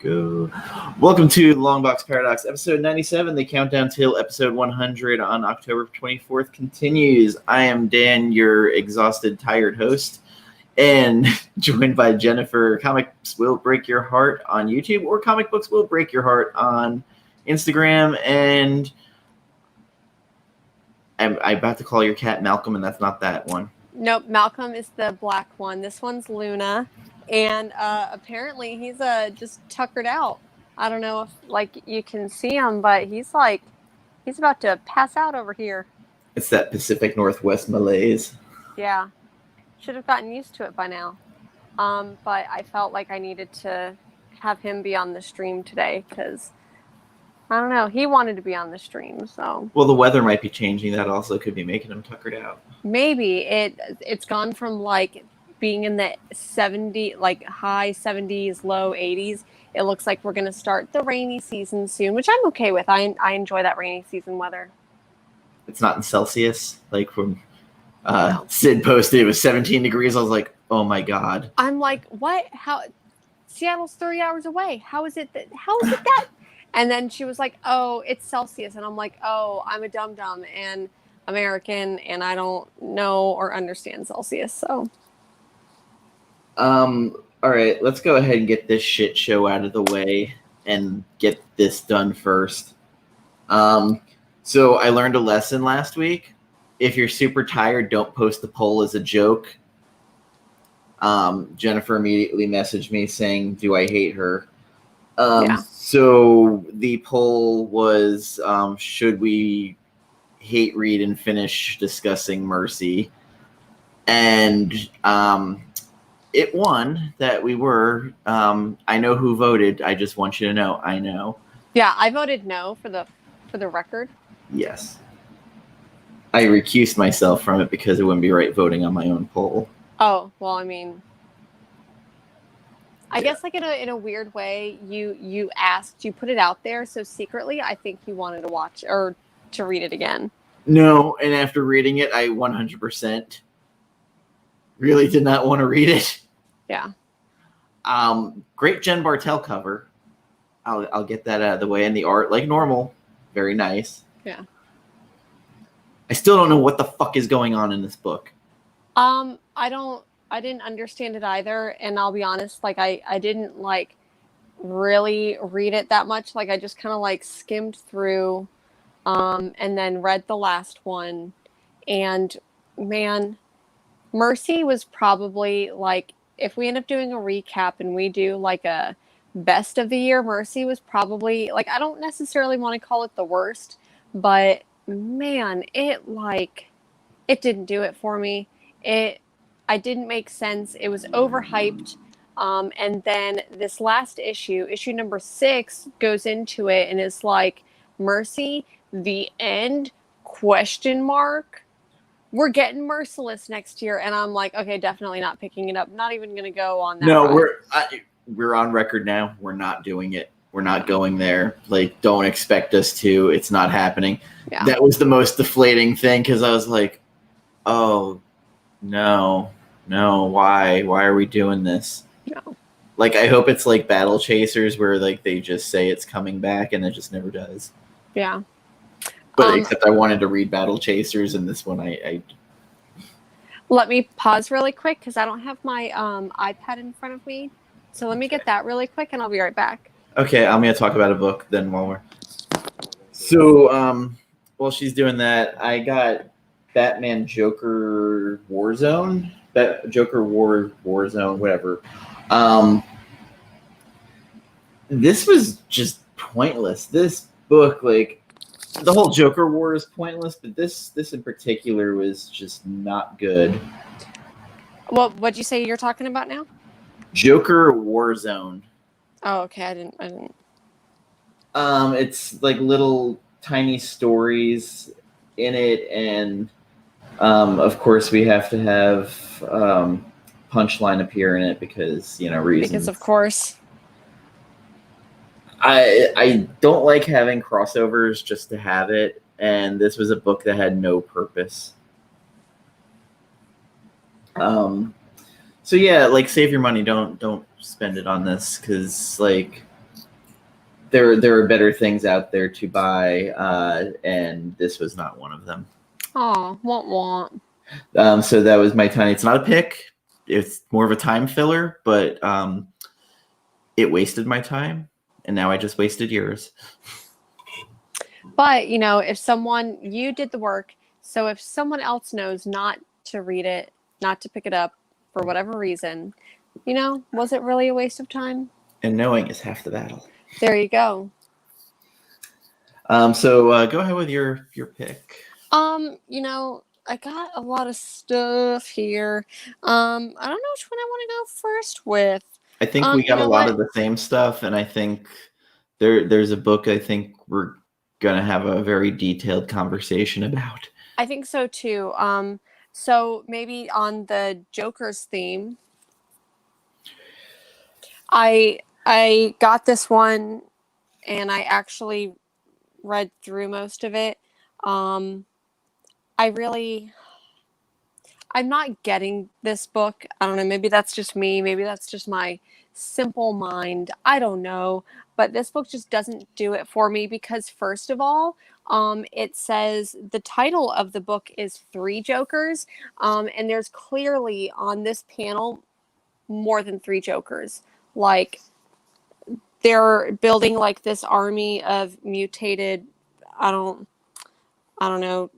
Go. Welcome to LongBox Paradox, episode 97. The countdown till episode 100 on October 24th continues. I am Dan, your exhausted, tired host, and joined by Jennifer. Comics Will Break Your Heart on YouTube, or Comic Books Will Break Your Heart on Instagram. And I'm about to call your cat Malcolm, and that's not that one. Nope, Malcolm is the black one. This one's Luna. And apparently he's just tuckered out. I don't know if you can see him, but he's about to pass out over here. It's that Pacific Northwest malaise. Yeah. Should have gotten used to it by now. But I felt like I needed to have him be on the stream today because, I don't know, he wanted to be on the stream. So. Well, the weather might be changing. That also could be making him tuckered out. Maybe. It's gone from being in the high 70s, low 80s. It looks like we're going to start the rainy season soon, which I'm okay with. I enjoy that rainy season weather. It's not in Celsius. Like when Sid posted, it was 17 degrees. I was like, oh my God. I'm like, what? How? Seattle's 30 hours away. How is it that? And then she was like, oh, it's Celsius. And I'm like, oh, I'm a dum-dum and American, and I don't know or understand Celsius, so... All right, let's go ahead and get this shit show out of the way and get this done first. So I learned a lesson last week. If you're super tired, don't post the poll as a joke. Jennifer immediately messaged me saying, do I hate her? So the poll was, should we hate, read, and finish discussing Mercy? And, it won that we were. I know who voted. I just want you to know. I know. Yeah, I voted no for the record. Yes. I recused myself from it because it wouldn't be right voting on my own poll. Oh, well, I mean, I guess in a weird way, you asked, you put it out there, so secretly I think you wanted to watch or to read it again. No, and after reading it, I 100% really did not want to read it. Yeah. Great Jen Bartel cover. I'll get that out of the way. And the art, like normal, very nice. Yeah. I still don't know what the fuck is going on in this book. I didn't understand it either. And I'll be honest, I didn't really read it that much. I just kind of skimmed through, and then read the last one. And man, Mercy was probably if we end up doing a recap and we do a best of the year, Mercy was probably I don't necessarily want to call it the worst, but man, it didn't do it for me. I didn't make sense. It was overhyped. And then this last issue number 6 goes into it and is Mercy, the end ? We're getting Merciless next year, and I'm okay, definitely not picking it up. Not even going to go on that. No, we're on record now. We're not doing it. We're not going there. Don't expect us to. It's not happening. Yeah. That was the most deflating thing because I was like, oh, no, why? Why are we doing this? No. I hope it's Battle Chasers where they just say it's coming back and it just never does. Yeah. But except I wanted to read Battle Chasers, and this one I... Let me pause really quick because I don't have my iPad in front of me. So let me get that really quick, and I'll be right back. Okay, I'm going to talk about a book then while we're... So, while she's doing that, I got Batman Joker Warzone. Joker Warzone, whatever. This was just pointless. This book, the whole Joker war is pointless, but this in particular was just not good. Well, what'd you say you're talking about now? Joker Warzone. Oh, okay. I didn't. It's little tiny stories in it, and of course we have to have Punchline appear in it because reasons. Because of course. I don't like having crossovers just to have it, and this was a book that had no purpose. So yeah, save your money. Don't spend it on this because there are better things out there to buy, and this was not one of them. Oh, want. So that was my tiny. It's not a pick. It's more of a time filler, but it wasted my time, and now I just wasted yours. But, if you did the work, so if someone else knows not to read it, not to pick it up for whatever reason, was it really a waste of time? And knowing is half the battle. There you go. So go ahead with your pick. I got a lot of stuff here. I don't know which one I want to go first with. I think we got a lot of the same stuff, and I think there's a book I think we're gonna have a very detailed conversation about. I think so too. So maybe on the Joker's theme, I got this one, and I actually read through most of it. I'm not getting this book. I don't know. Maybe that's just me. Maybe that's just my simple mind. I don't know. But this book just doesn't do it for me because, first of all, it says the title of the book is Three Jokers. And there's clearly on this panel more than three Jokers. Like, they're building like this army of mutated, I don't know,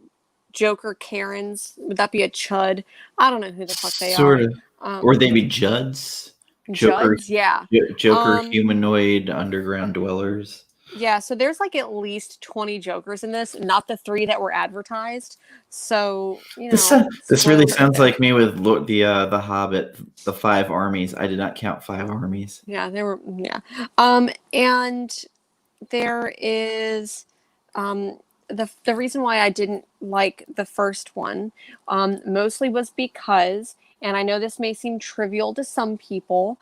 Joker Karens. Would that be a chud? I don't know who the fuck they sort are. Of. Or they be Judds. Judds, yeah. Joker humanoid underground dwellers. Yeah, so there's like at least 20 Jokers in this, not the 3 that were advertised. So, this really sounds like me with the Hobbit, the 5 armies. I did not count 5 armies. Yeah, and there is the reason why I didn't like the first one mostly was because, and I know this may seem trivial to some people,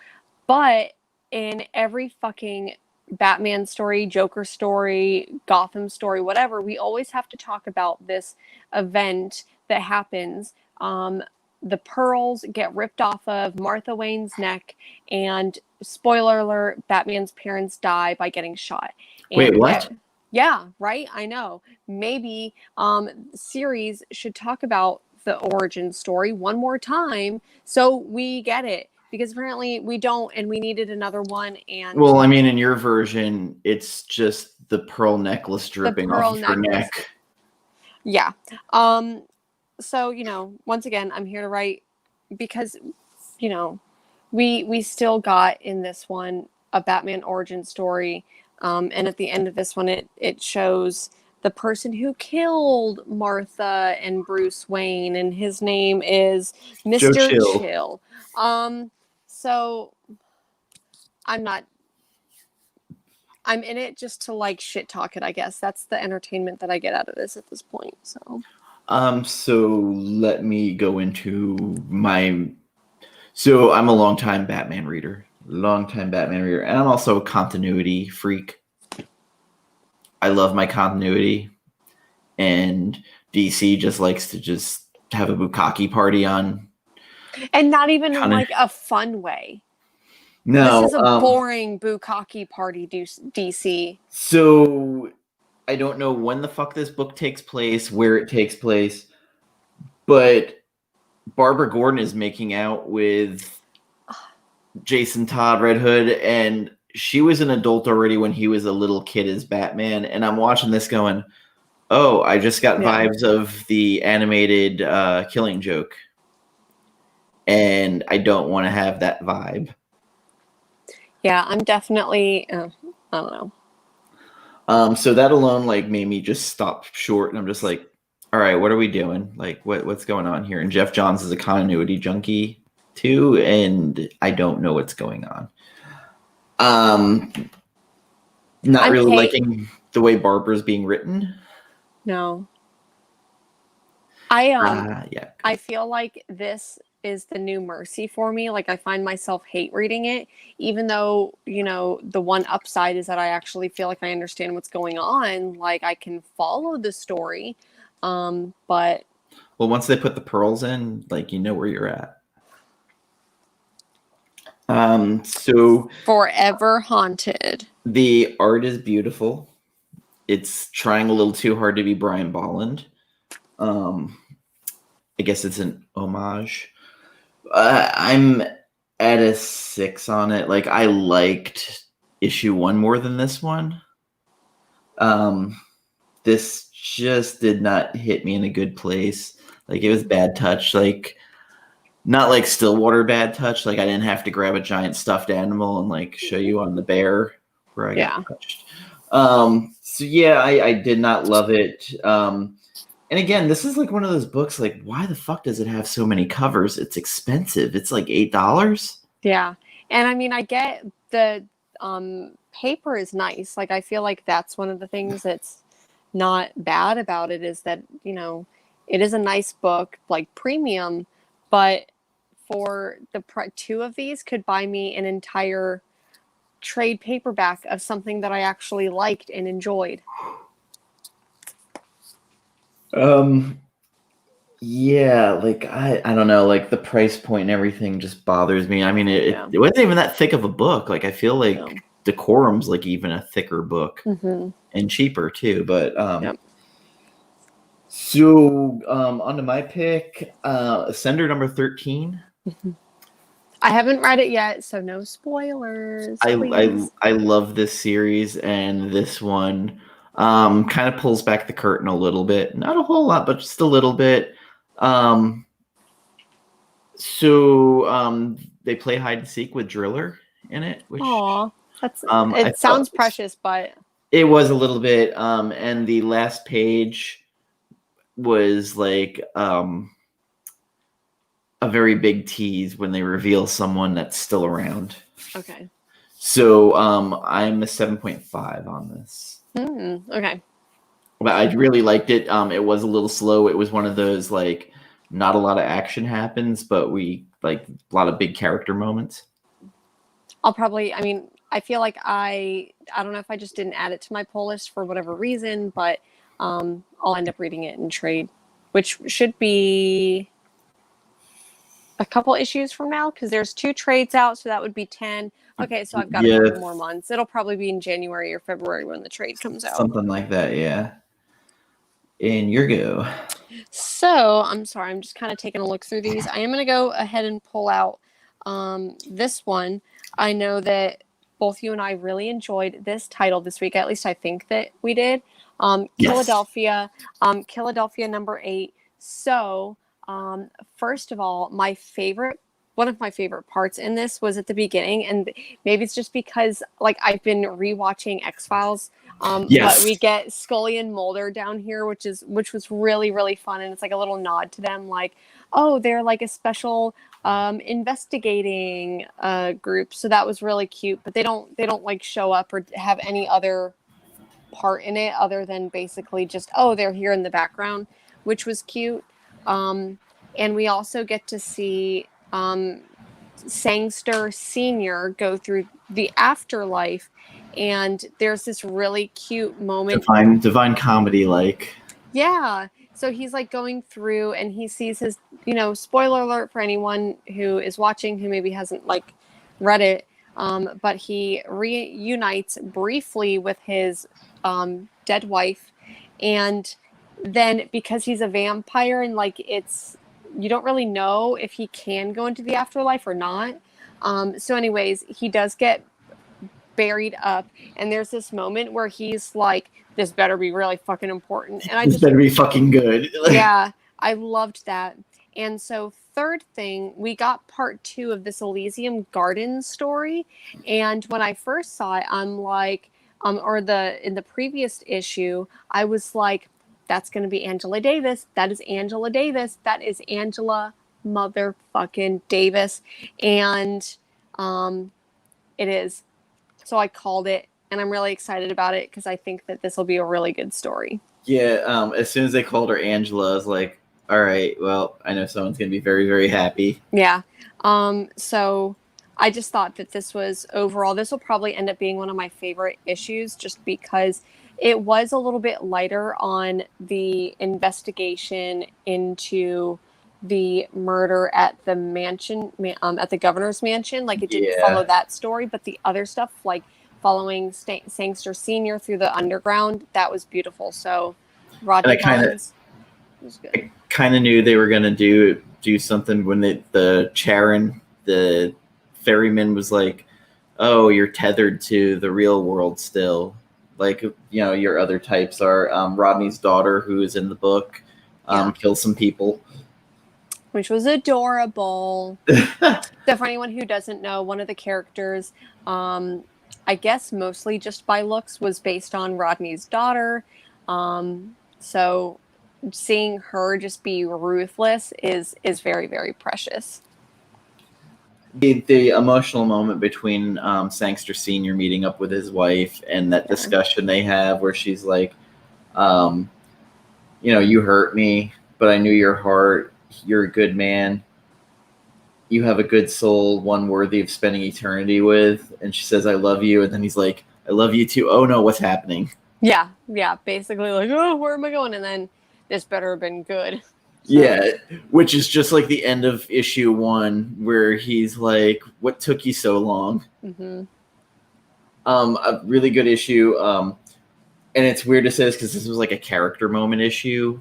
but in every fucking Batman story, Joker story, Gotham story, whatever, we always have to talk about this event that happens. The pearls get ripped off of Martha Wayne's neck, and spoiler alert, Batman's parents die by getting shot. And wait, what? Yeah, right? I know. Maybe series should talk about the origin story one more time so we get it. Because apparently we don't, and we needed another one. And well, I mean, in your version, it's just the pearl necklace dripping off of her neck. Yeah. So, once again, I'm here to write because, we still got in this one a Batman origin story. And at the end of this one, it shows the person who killed Martha and Bruce Wayne, and his name is Mr. Chill. So I'm in it just to like shit talk it, I guess. That's the entertainment that I get out of this at this point. So let me go into so I'm a longtime Batman reader, and I'm also a continuity freak. I love my continuity, and DC just likes to just have a bukkake party on. And not even in like a fun way. No. This is a boring bukkake party, DC. So I don't know when the fuck this book takes place, where it takes place, but Barbara Gordon is making out with Jason Todd, Red Hood, and she was an adult already when he was a little kid as Batman. And I'm watching this going, oh, I just got vibes of the animated Killing Joke. And I don't want to have that vibe. Yeah, I'm definitely, I don't know. So that alone like made me just stop short, and I'm just like, all right, what are we doing? Like, what's going on here? And Jeff Johns is a continuity junkie too, and I don't know what's going on. Not really liking the way Barbara's being written. No. I feel like this is the new Mercy for me. Like, I find myself hate reading it, even though, the one upside is that I actually feel like I understand what's going on. Like, I can follow the story. But well, once they put the pearls in, like, where you're at. So Forever Haunted. the art is beautiful. It's trying a little too hard to be Brian Bolland. I guess it's an homage. I'm at a 6 on it. Like, I liked issue 1 more than this one. This just did not hit me in a good place. Like, it was bad touch. Like, not like Stillwater bad touch. Like, I didn't have to grab a giant stuffed animal and like show you on the bear where I got touched. So yeah, I did not love it. And again, this is like one of those books, like, why the fuck does it have so many covers? It's expensive. It's like $8. Yeah. And I mean, I get the paper is nice. Like, I feel like that's one of the things that's not bad about it, is that, you know, it is a nice book, like premium, but for the 2 of these could buy me an entire trade paperback of something that I actually liked and enjoyed. Yeah, like I don't know, like the price point and everything just bothers me. I mean, it wasn't even that thick of a book. Like, I feel like Decorum's like even a thicker book and cheaper too. But so onto my pick, Ascender number 13. I haven't read it yet, so no spoilers. I love this series, and this one kind of pulls back the curtain a little bit. Not a whole lot, but just a little bit. So they play hide and seek with Driller in it, which that's it sounds precious, but it was a little bit. And the last page was like a very big tease when they reveal someone that's still around. Okay. So I'm a 7.5 on this. Okay. But I really liked it. It was a little slow. It was one of those, like, not a lot of action happens, but we like a lot of big character moments. I feel like I don't know if I just didn't add it to my pull list for whatever reason, but I'll end up reading it in trade, which should be a couple issues from now, because there's 2 trades out, so that would be 10. Okay, so I've got a couple more months. It'll probably be in January or February when the trade comes out. Something like that, yeah. And your go. So, I'm sorry, I'm just kind of taking a look through these. I am going to go ahead and pull out this one. I know that both you and I really enjoyed this title this week. At least I think that we did. Philadelphia, Philadelphia number 8. So, first of all, one of my favorite parts in this was at the beginning, and maybe it's just because, like, I've been rewatching X-Files. But we get Scully and Mulder down here, which was really, really fun, and it's like a little nod to them, like, oh, they're like a special investigating group, so that was really cute. But they don't like show up or have any other part in it other than basically just, oh, they're here in the background, which was cute. And we also get to see Sangster Senior go through the afterlife, and there's this really cute moment. Divine comedy, like. Yeah. So he's like going through and he sees his, spoiler alert for anyone who is watching who maybe hasn't like read it. But he reunites briefly with his dead wife. And then because he's a vampire and like you don't really know if he can go into the afterlife or not. So anyways, he does get buried up, and there's this moment where he's like, this better be really fucking important, and this better be fucking good. Yeah, I loved that. And so third thing, we got part 2 of this Elysium Gardens story, and when I first saw it, I'm like, in the previous issue, I was like, that's going to be Angela Davis. That is Angela Davis. That is Angela motherfucking Davis. And it is. So I called it, and I'm really excited about it because I think that this will be a really good story. Yeah, as soon as they called her Angela, I was like, all right, well, I know someone's going to be very, very happy. Yeah. So I just thought that this will probably end up being one of my favorite issues, just because it was a little bit lighter on the investigation into the murder at the mansion, at the governor's mansion. Like, it didn't follow that story, but the other stuff, like following Sangster Senior through the underground, that was beautiful. So Rodney Barnes was good. I kind of knew they were gonna do something when the Charon, the ferryman, was like, "Oh, you're tethered to the real world still." Like, your other types are Rodney's daughter, who is in the book, kills some people, which was adorable. So for anyone who doesn't know, one of the characters, I guess mostly just by looks, was based on Rodney's daughter. So seeing her just be ruthless is very, very precious. The emotional moment between Sangster Senior meeting up with his wife and that discussion they have where she's like, you hurt me, but I knew your heart. You're a good man. You have a good soul, one worthy of spending eternity with. And she says, I love you. And then he's like, I love you too. Oh no, what's happening? Yeah. Basically like, oh, where am I going? And then this better have been good. Yeah, which is just like the end of issue 1 where he's like, what took you so long? Mm-hmm. A really good issue. And it's weird to say this because this was like a character moment issue.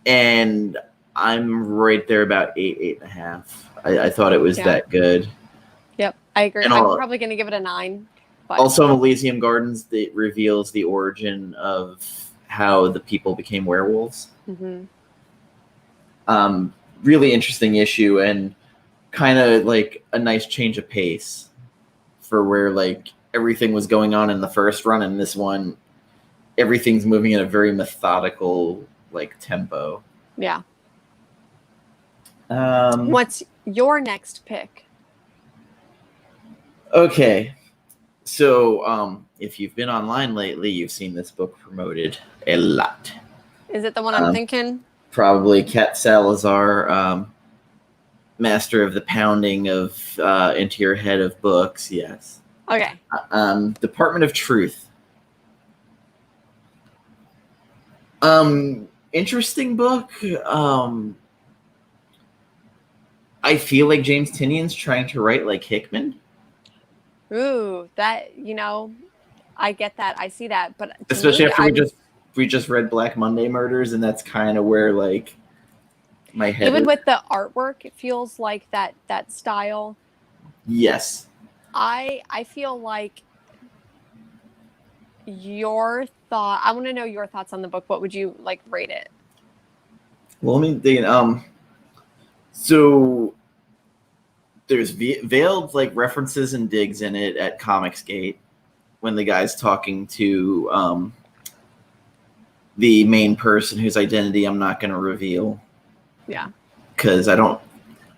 And I'm right there about 8.5. I thought it was that good. Yep, I agree. And I'm probably going to give it a 9. But... Also, in Elysium Gardens, it reveals the origin of how the people became werewolves. Mm-hmm. Really interesting issue and kind of like a nice change of pace for where like everything was going on in the first run, and this one, everything's moving at a very methodical like tempo. Yeah. What's your next pick? Okay. So, if you've been online lately, you've seen this book promoted a lot. Is it the one I'm thinking? Probably Kat Salazar, master of the pounding of into your head of books. Yes. Okay. Department of Truth. Interesting book. I feel like James Tynion's trying to write like Hickman. Ooh, that, I get that. I see that. But especially after we just read Black Monday Murders, and that's kind of where like my head even with the artwork, it feels like that style. Yes. I feel like I want to know your thoughts on the book. What would you like rate it? Well, let me think. So there's veiled like references and digs in it at Comicsgate when the guy's talking to the main person whose identity I'm not going to reveal. Yeah. Because I don't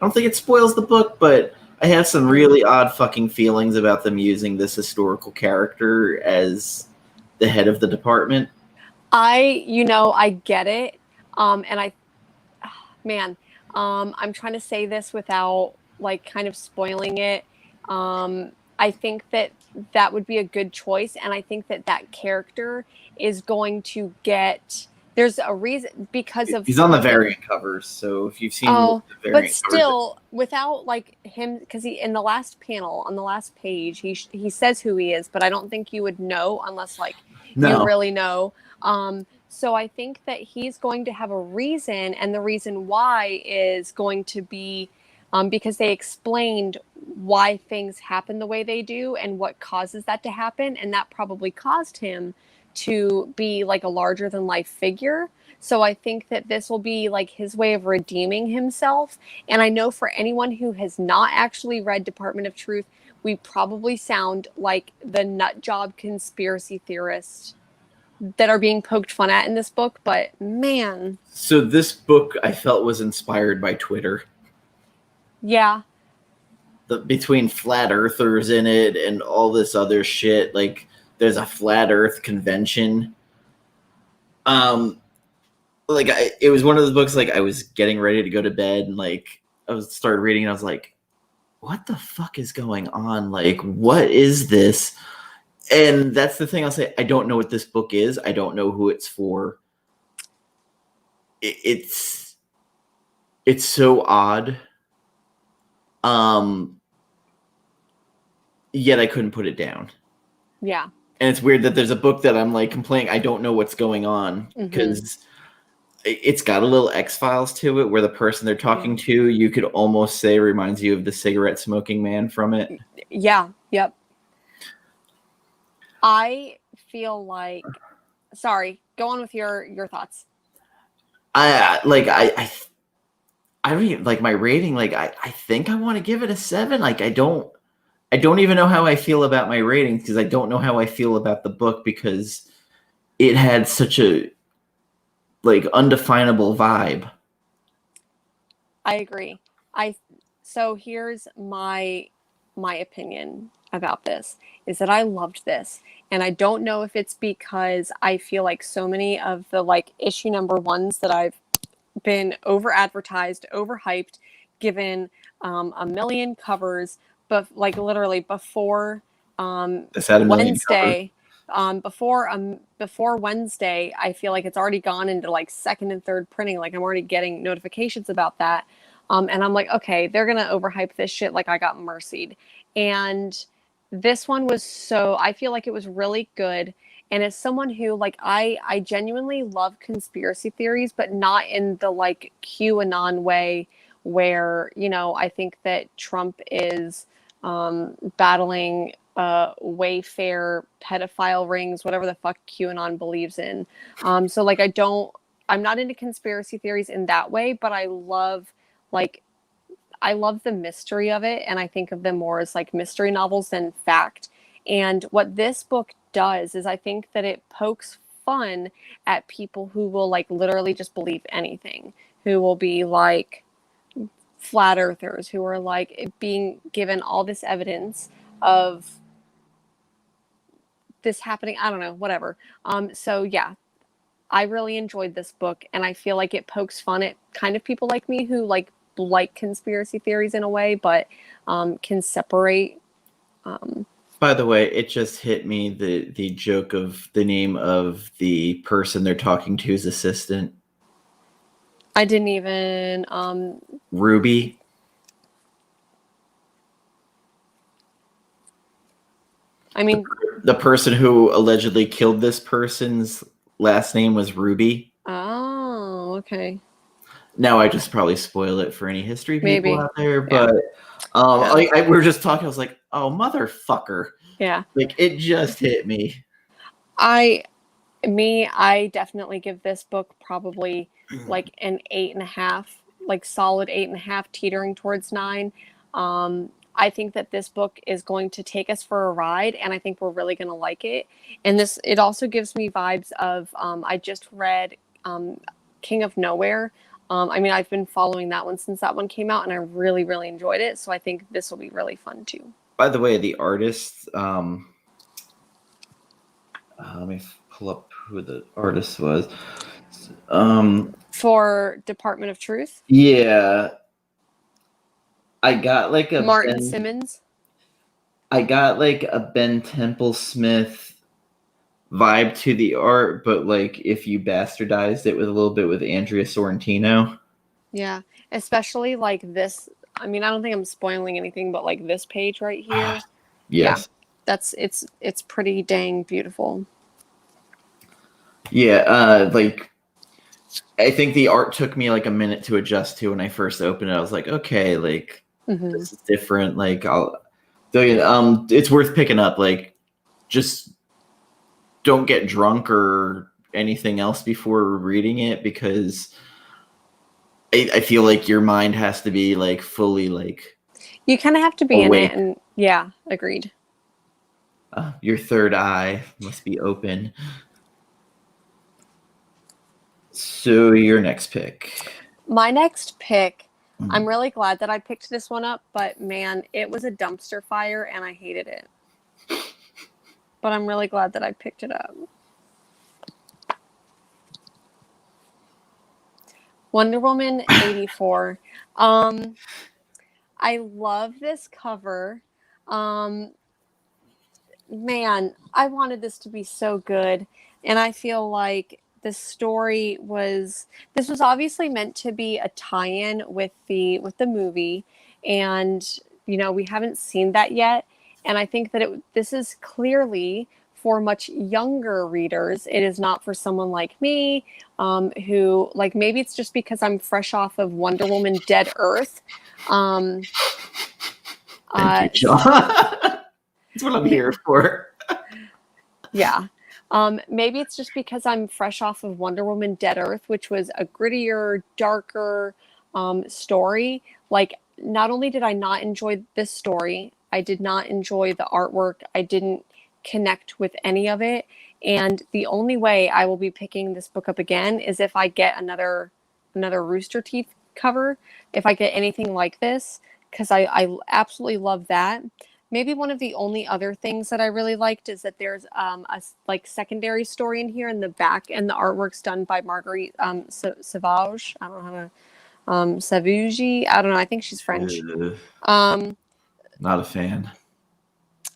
think it spoils the book, but I have some really odd fucking feelings about them using this historical character as the head of the department. I get it. And I'm trying to say this without like kind of spoiling it. I think that would be a good choice. And I think that character is going to get, there's a reason because of, he's on the variant covers. So if you've seen the variant but still covers, without like him, because he, in the last panel on the last page, he says who he is, but I don't think you would know unless like you really know. So I think that he's going to have a reason, and the reason why is going to be because they explained why things happen the way they do and what causes that to happen, and that probably caused him to be like a larger than life figure. So I think that this will be like his way of redeeming himself. And I know for anyone who has not actually read Department of Truth, we probably sound like the nut job conspiracy theorists that are being poked fun at in this book, but man. So this book I felt was inspired by Twitter. Yeah. Between flat earthers in it and all this other shit, like there's a flat earth convention. It was one of those books, like I was getting ready to go to bed and like started reading and I was like, what the fuck is going on? Like, what is this? And that's the thing I'll say. I don't know what this book is. I don't know who it's for. It's it's so odd. Yet I couldn't put it down. Yeah. And it's weird that there's a book that I'm like complaining I don't know what's going on because it's got a little X-Files to it where the person they're talking to, you could almost say reminds you of the cigarette smoking man from it. Yeah. Yep. I feel like, sorry, go on with your thoughts. I don't even like my rating. Like I think I want to give it a 7. Like I don't even know how I feel about my ratings because I don't know how I feel about the book because it had such a like undefinable vibe. I agree. So here's my opinion about this is that I loved this. And I don't know if it's because I feel like so many of the like issue number 1s that I've been over advertised, overhyped, given a million covers, but like literally before Wednesday. Before Wednesday, I feel like it's already gone into like second and third printing. Like I'm already getting notifications about that. And I'm like, okay, they're going to overhype this shit. Like I got mercied. And this one was I feel like it was really good. And as someone who like, I genuinely love conspiracy theories, but not in the like QAnon way where, you know, I think that Trump is battling Wayfair pedophile rings, whatever the fuck QAnon believes in. So like, I'm not into conspiracy theories in that way, but I love the mystery of it. And I think of them more as like mystery novels than fact. And what this book does is I think that it pokes fun at people who will like literally just believe anything, who will be like flat earthers, who are like being given all this evidence of this happening. I don't know, whatever. So yeah, I really enjoyed this book, and I feel like it pokes fun at kind of people like me who like conspiracy theories in a way, but can separate. By the way, it just hit me the joke of the name of the person they're talking to's assistant. I didn't even Ruby. I mean, the person who allegedly killed this person's last name was Ruby. oh, okay. Now I just probably spoil it for any history people Maybe. out there, but we were just talking. I was like, "Oh, motherfucker!" Yeah. Like it just hit me. I definitely give this book probably like an 8.5, like solid 8.5, teetering towards 9. I think that this book is going to take us for a ride, and I think we're really going to like it. And it also gives me vibes of, I just read King of Nowhere. I mean, I've been following that one since that one came out, and I really, really enjoyed it. So I think this will be really fun too. By the way, the artist, let me pull up who the artist was. For Department of Truth? Yeah. I got like a Martin Simmons. I got like a Ben Temple-Smith vibe to the art, but like if you bastardized it with a little bit with Andrea Sorrentino. Yeah, especially like this. I mean, I don't think I'm spoiling anything, but like this page right here. Yes. Yeah, it's pretty dang beautiful. Yeah, like I think the art took me like a minute to adjust to when I first opened it. I was like, okay, like this is different. Like it's worth picking up. Like just don't get drunk or anything else before reading it because I feel like your mind has to be like fully like you kind of have to be awake. in it, and yeah, agreed. Your third eye must be open. So your next pick. My next pick, I'm really glad that I picked this one up, but man, it was a dumpster fire and I hated it. But I'm really glad that I picked it up. Wonder Woman 84. I love this cover. Man, I wanted this to be so good. And I feel like this story was obviously meant to be a tie-in with the movie, and we haven't seen that yet. And I think that this is clearly for much younger readers. It is not for someone like me, who, like, maybe it's just because I'm fresh off of Wonder Woman Dead Earth. Thank you, John. That's what I'm here for. Yeah. Maybe it's just because I'm fresh off of Wonder Woman Dead Earth, which was a grittier, darker story. Like, not only did I not enjoy this story, I did not enjoy the artwork. I didn't connect with any of it. And the only way I will be picking this book up again is if I get another Rooster Teeth cover, if I get anything like this, because I absolutely love that. Maybe one of the only other things that I really liked is that there's a secondary story in here in the back, and the artwork's done by Marguerite Sauvage. I don't know how to Savougy. I don't know. I think she's French. Not a fan.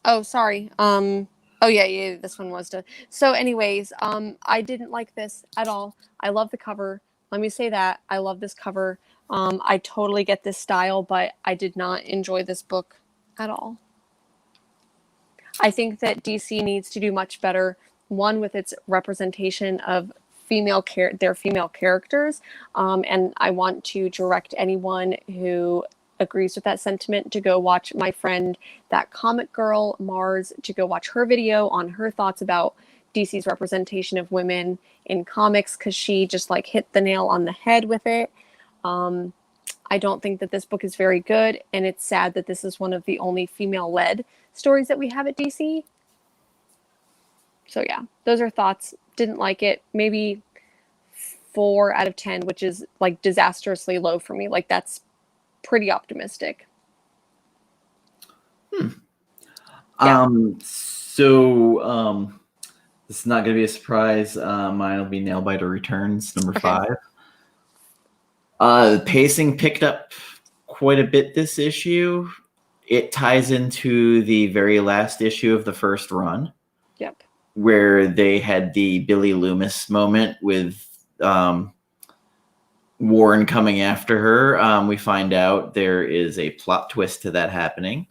Oh, sorry. Oh yeah, this one was done. So anyways, I didn't like this at all. I love the cover. Let me say that. I love this cover. I totally get this style, but I did not enjoy this book at all. I think that DC needs to do much better, one, with its representation of their female characters, and I want to direct anyone who agrees with that sentiment to go watch my friend, that comic girl Mars, to go watch her video on her thoughts about DC's representation of women in comics, because she just like hit the nail on the head with it. I don't think that this book is very good, and it's sad that this is one of the only female-led stories that we have at DC. So yeah, those are thoughts. Didn't like it. Maybe 4 out of 10, which is like disastrously low for me. Like, that's pretty optimistic. Yeah. So this is not going to be a surprise. Mine will be Nailbiter Returns, number 5. The pacing picked up quite a bit this issue. It ties into the very last issue of the first run. Yep. Where they had the Billy Loomis moment with Warren coming after her. We find out there is a plot twist to that happening.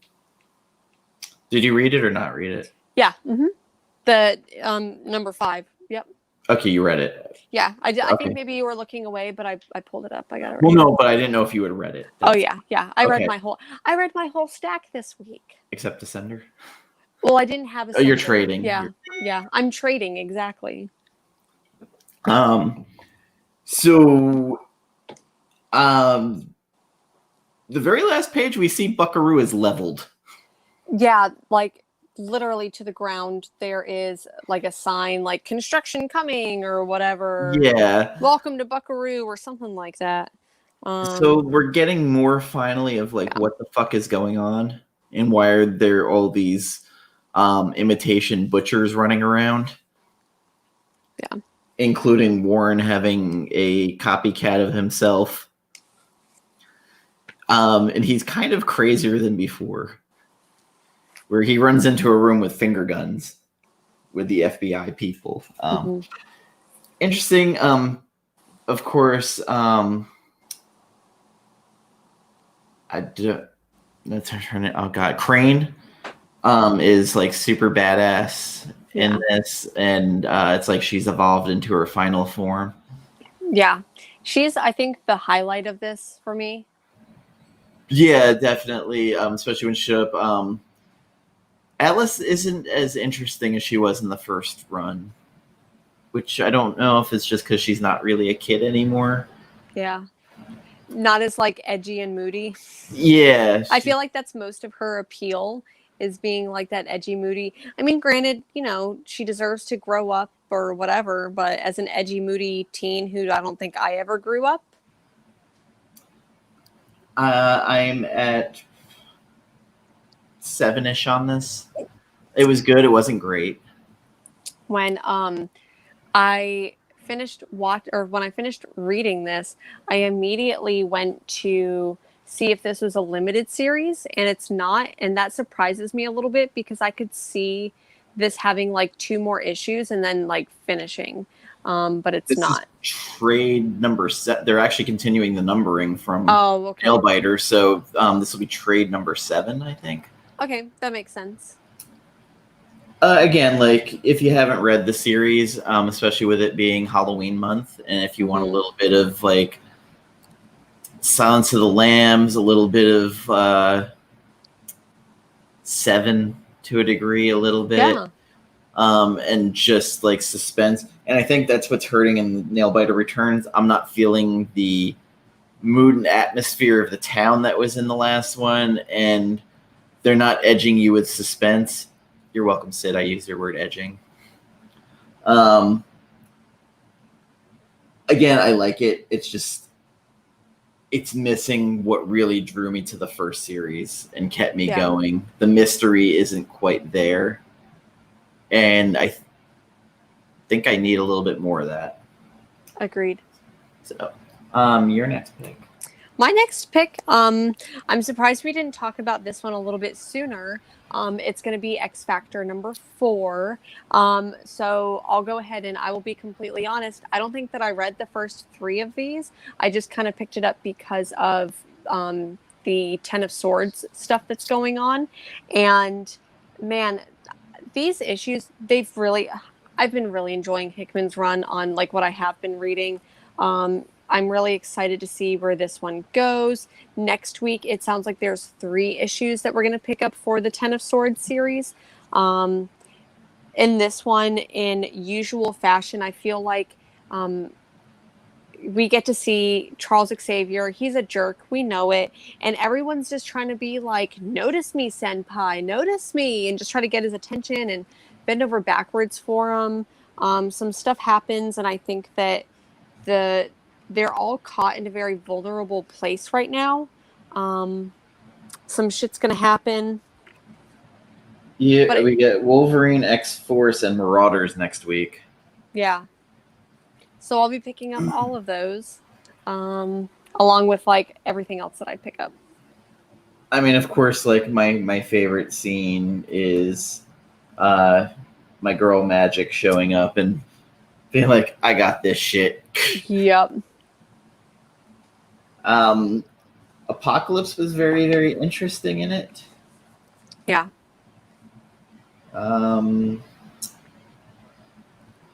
Did you read it or not read it? Yeah. Mm-hmm. The number 5. Yep. Okay, you read it. Yeah, I think maybe you were looking away, but I pulled it up. I got it right. Well, no, but I didn't know if you had read it. Oh yeah. I read my whole stack this week. Except Descender. Well, I didn't have a. Oh, you're trading. Yeah, I'm trading, exactly. The very last page we see Buckaroo is leveled. Yeah, like literally to the ground. There is like a sign like construction coming or whatever. Yeah. Welcome to Buckaroo or something like that. So we're getting more finally of like what the fuck is going on and why are there all these imitation butchers running around. Yeah. Including Warren having a copycat of himself. And he's kind of crazier than before. Where he runs into a room with finger guns with the FBI people. Interesting. Of course, let's turn it. Oh God, Crane is like super badass in this, and it's like she's evolved into her final form. Yeah, she's, I think, the highlight of this for me. Yeah, definitely. Especially when she showed up. Atlas isn't as interesting as she was in the first run, which I don't know if it's just because she's not really a kid anymore. Yeah. Not as like edgy and moody. Yeah. I feel like that's most of her appeal, is being like that edgy, moody. I mean, granted, she deserves to grow up or whatever, but as an edgy, moody teen who I don't think I ever grew up. I'm at 7-ish on this. It was good. It wasn't great. When I finished when I finished reading this, I immediately went to see if this was a limited series, and it's not, and that surprises me a little bit because I could see this having like 2 more issues and then like finishing. But it's This not. is trade number 7. They're actually continuing the numbering from Okay. Nailbiter, so this will be trade number 7, I think. Okay, that makes sense. Again, like if you haven't read the series, especially with it being Halloween month, and if you want a little bit of like Silence of the Lambs, a little bit of Seven to a degree, a little bit, and just like suspense. And I think that's what's hurting in Nailbiter Returns. I'm not feeling the mood and atmosphere of the town that was in the last one, and they're not edging you with suspense. You're welcome, Sid. I use your word edging. Again, I like it. It's just, it's missing what really drew me to the first series and kept me going. The mystery isn't quite there. And I think I need a little bit more of that. Agreed. So, your next pick. My next pick, I'm surprised we didn't talk about this one a little bit sooner. It's going to be X Factor number 4. So I'll go ahead and I will be completely honest. I don't think that I read the first 3 of these. I just kind of picked it up because of the Ten of Swords stuff that's going on. And man, these issues, I've been really enjoying Hickman's run on like what I have been reading. I'm really excited to see where this one goes. Next week, it sounds like there's 3 issues that we're going to pick up for the Ten of Swords series. In this one, in usual fashion, I feel like we get to see Charles Xavier. He's a jerk. We know it. And everyone's just trying to be like, notice me, senpai, notice me, and just try to get his attention and bend over backwards for him. Some stuff happens, and I think that they're all caught in a very vulnerable place right now. Some shit's going to happen. Yeah, but we get Wolverine, X-Force, and Marauders next week. Yeah. So I'll be picking up all of those, along with like everything else that I pick up. I mean, of course, like my favorite scene is my girl Magic showing up and being like, I got this shit. Yep. Apocalypse was very, very interesting in it. Yeah.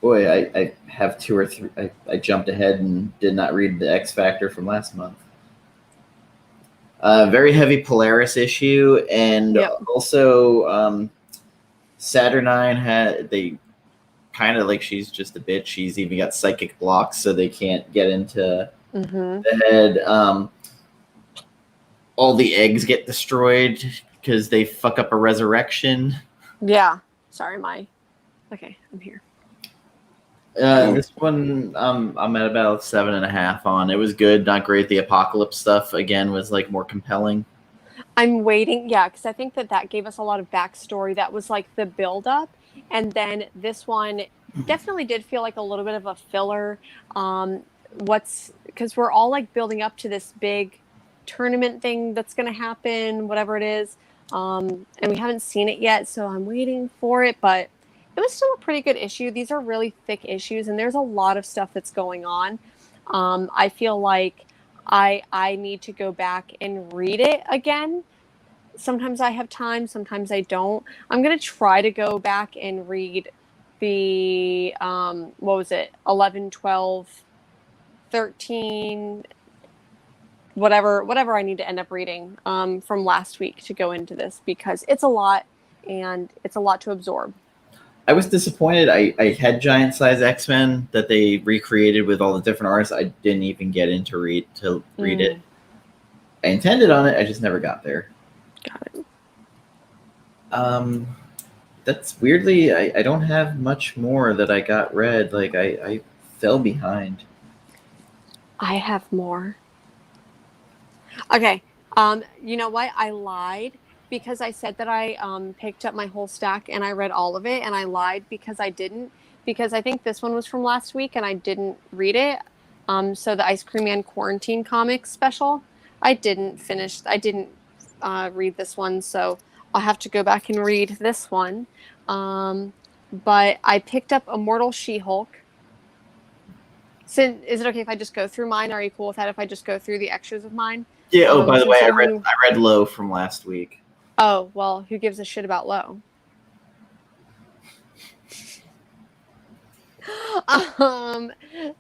Boy, I have 2 or 3. I jumped ahead and did not read the X Factor from last month. Very heavy Polaris issue, and also Saturnine they kind of like, she's just a bitch. She's even got psychic blocks, so they can't get into the head. All the eggs get destroyed because they fuck up a resurrection. Yeah. Sorry, okay, I'm here. This one, I'm at about 7.5 on. It was good, not great. The Apocalypse stuff, again, was like more compelling. I'm waiting, because I think that gave us a lot of backstory. That was like the build-up. And then this one definitely did feel like a little bit of a filler. Because we're all like building up to this big tournament thing that's going to happen, whatever it is. And we haven't seen it yet, so I'm waiting for it. But it was still a pretty good issue. These are really thick issues, and there's a lot of stuff that's going on. I feel like I need to go back and read it again. Sometimes I have time, sometimes I don't. I'm going to try to go back and read the, 11, 12, 13, whatever I need to end up reading from last week to go into this, because it's a lot, and it's a lot to absorb. I was disappointed. I had Giant Size X-Men that they recreated with all the different artists. I didn't even get in to read it. I intended on it. I just never got there. Got it. That's weirdly, I don't have much more that I got read. Like I fell behind. I have more. Okay. You know what? I lied. Because I said that I picked up my whole stack and I read all of it, and I lied because I didn't. Because I think this one was from last week and I didn't read it. So the Ice Cream Man Quarantine Comics special, I didn't read this one, so I'll have to go back and read this one. And but I picked up Immortal She-Hulk. Is it okay if I just go through mine? Are you cool with that if I just go through the extras of mine? Yeah. Oh, by the way, since I you're having- read Low from last week. Oh, well, who gives a shit about Low?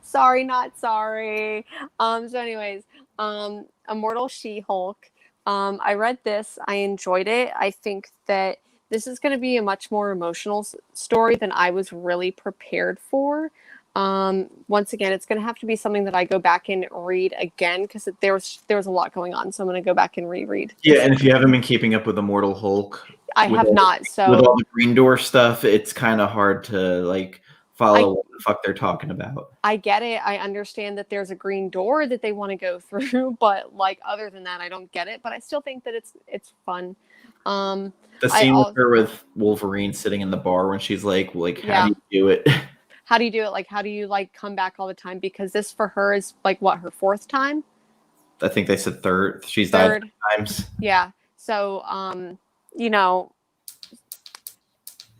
Sorry, not sorry. So anyways, Immortal She-Hulk. I read this. I enjoyed it. I think that this is going to be a much more emotional story than I was really prepared for. Once again, it's going to have to be something that I go back and read again because there was a lot going on. So I'm going to go back and reread. Yeah, and if you haven't been keeping up with Immortal Hulk, I have not. So with all the Green Door stuff, it's kind of hard to like follow what the fuck they're talking about. I get it. I understand that there's a green door that they want to go through, but like other than that, I don't get it. But I still think that it's fun. The scene with her with Wolverine sitting in the bar when she's like, how do you do it? How do you do it? Like, how do you like come back all the time? Because this for her is like what, her fourth time? I think they said third. She's died 3 times. Yeah. So, you know.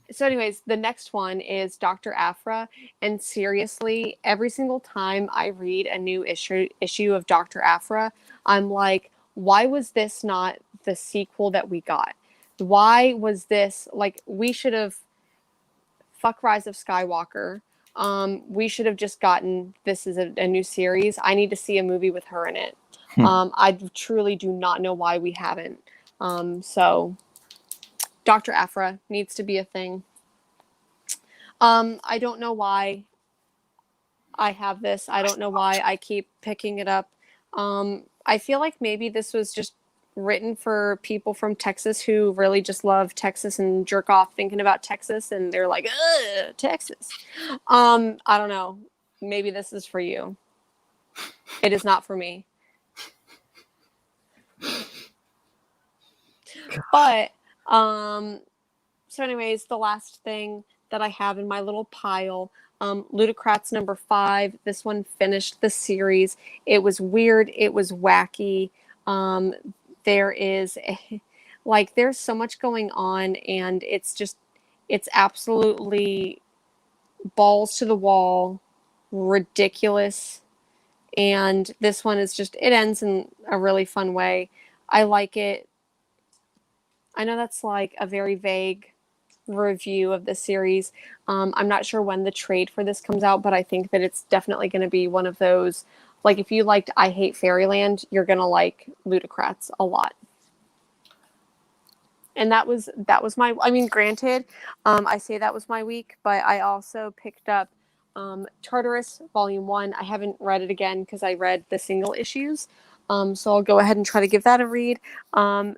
So, anyways, the next one is Dr. Aphra, and seriously, every single time I read a new issue of Dr. Aphra, I'm like, why was this not the sequel that we got? Why was this like we should have fuck Rise of Skywalker? We should have just gotten this is a new series. I need to see a movie with her in it. I truly do not know why we haven't. So Dr. Aphra needs to be a thing. I don't know why I have this. I don't know why I keep picking it up. I feel like maybe this was just written for people from Texas who really just love Texas and jerk off thinking about Texas, and they're like, ugh, Texas. I don't know. Maybe this is for you. It is not for me. But so anyways, the last thing that I have in my little pile, Ludocrats number 5. This one finished the series. It was weird. It was wacky. There is there's so much going on, and it's absolutely balls to the wall, ridiculous. And this one is it ends in a really fun way. I like it. I know that's like a very vague review of the series. I'm not sure when the trade for this comes out, but I think that it's definitely going to be one of those. Like if you liked I Hate Fairyland, you're going to like Ludocrats a lot. And that was my, I mean, granted, I say that was my week, but I also picked up Tartarus Volume 1. I haven't read it again because I read the single issues. So I'll go ahead and try to give that a read.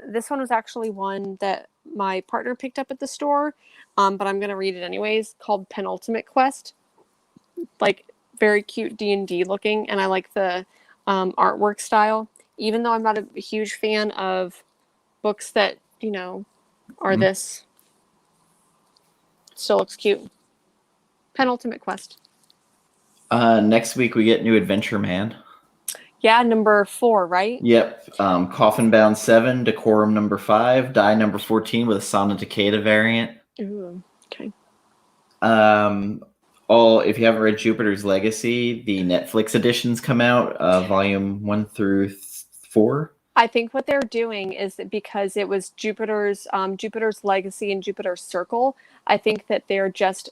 This one was actually one that my partner picked up at the store, but I'm going to read it anyways, called Penultimate Quest. Like, very cute D&D looking, and I like the artwork style. Even though I'm not a huge fan of books that, are this. Still looks cute. Penultimate Quest. Next week we get New Adventure Man. Yeah, number 4, right? Yep. Coffin Bound 7, Decorum number 5, Die number 14 with a Sana Takeda variant. Ooh, okay. If you haven't read Jupiter's Legacy, the Netflix editions come out, volume 1 through 4. I think what they're doing is that because it was Jupiter's Legacy and Jupiter's Circle, I think that they're just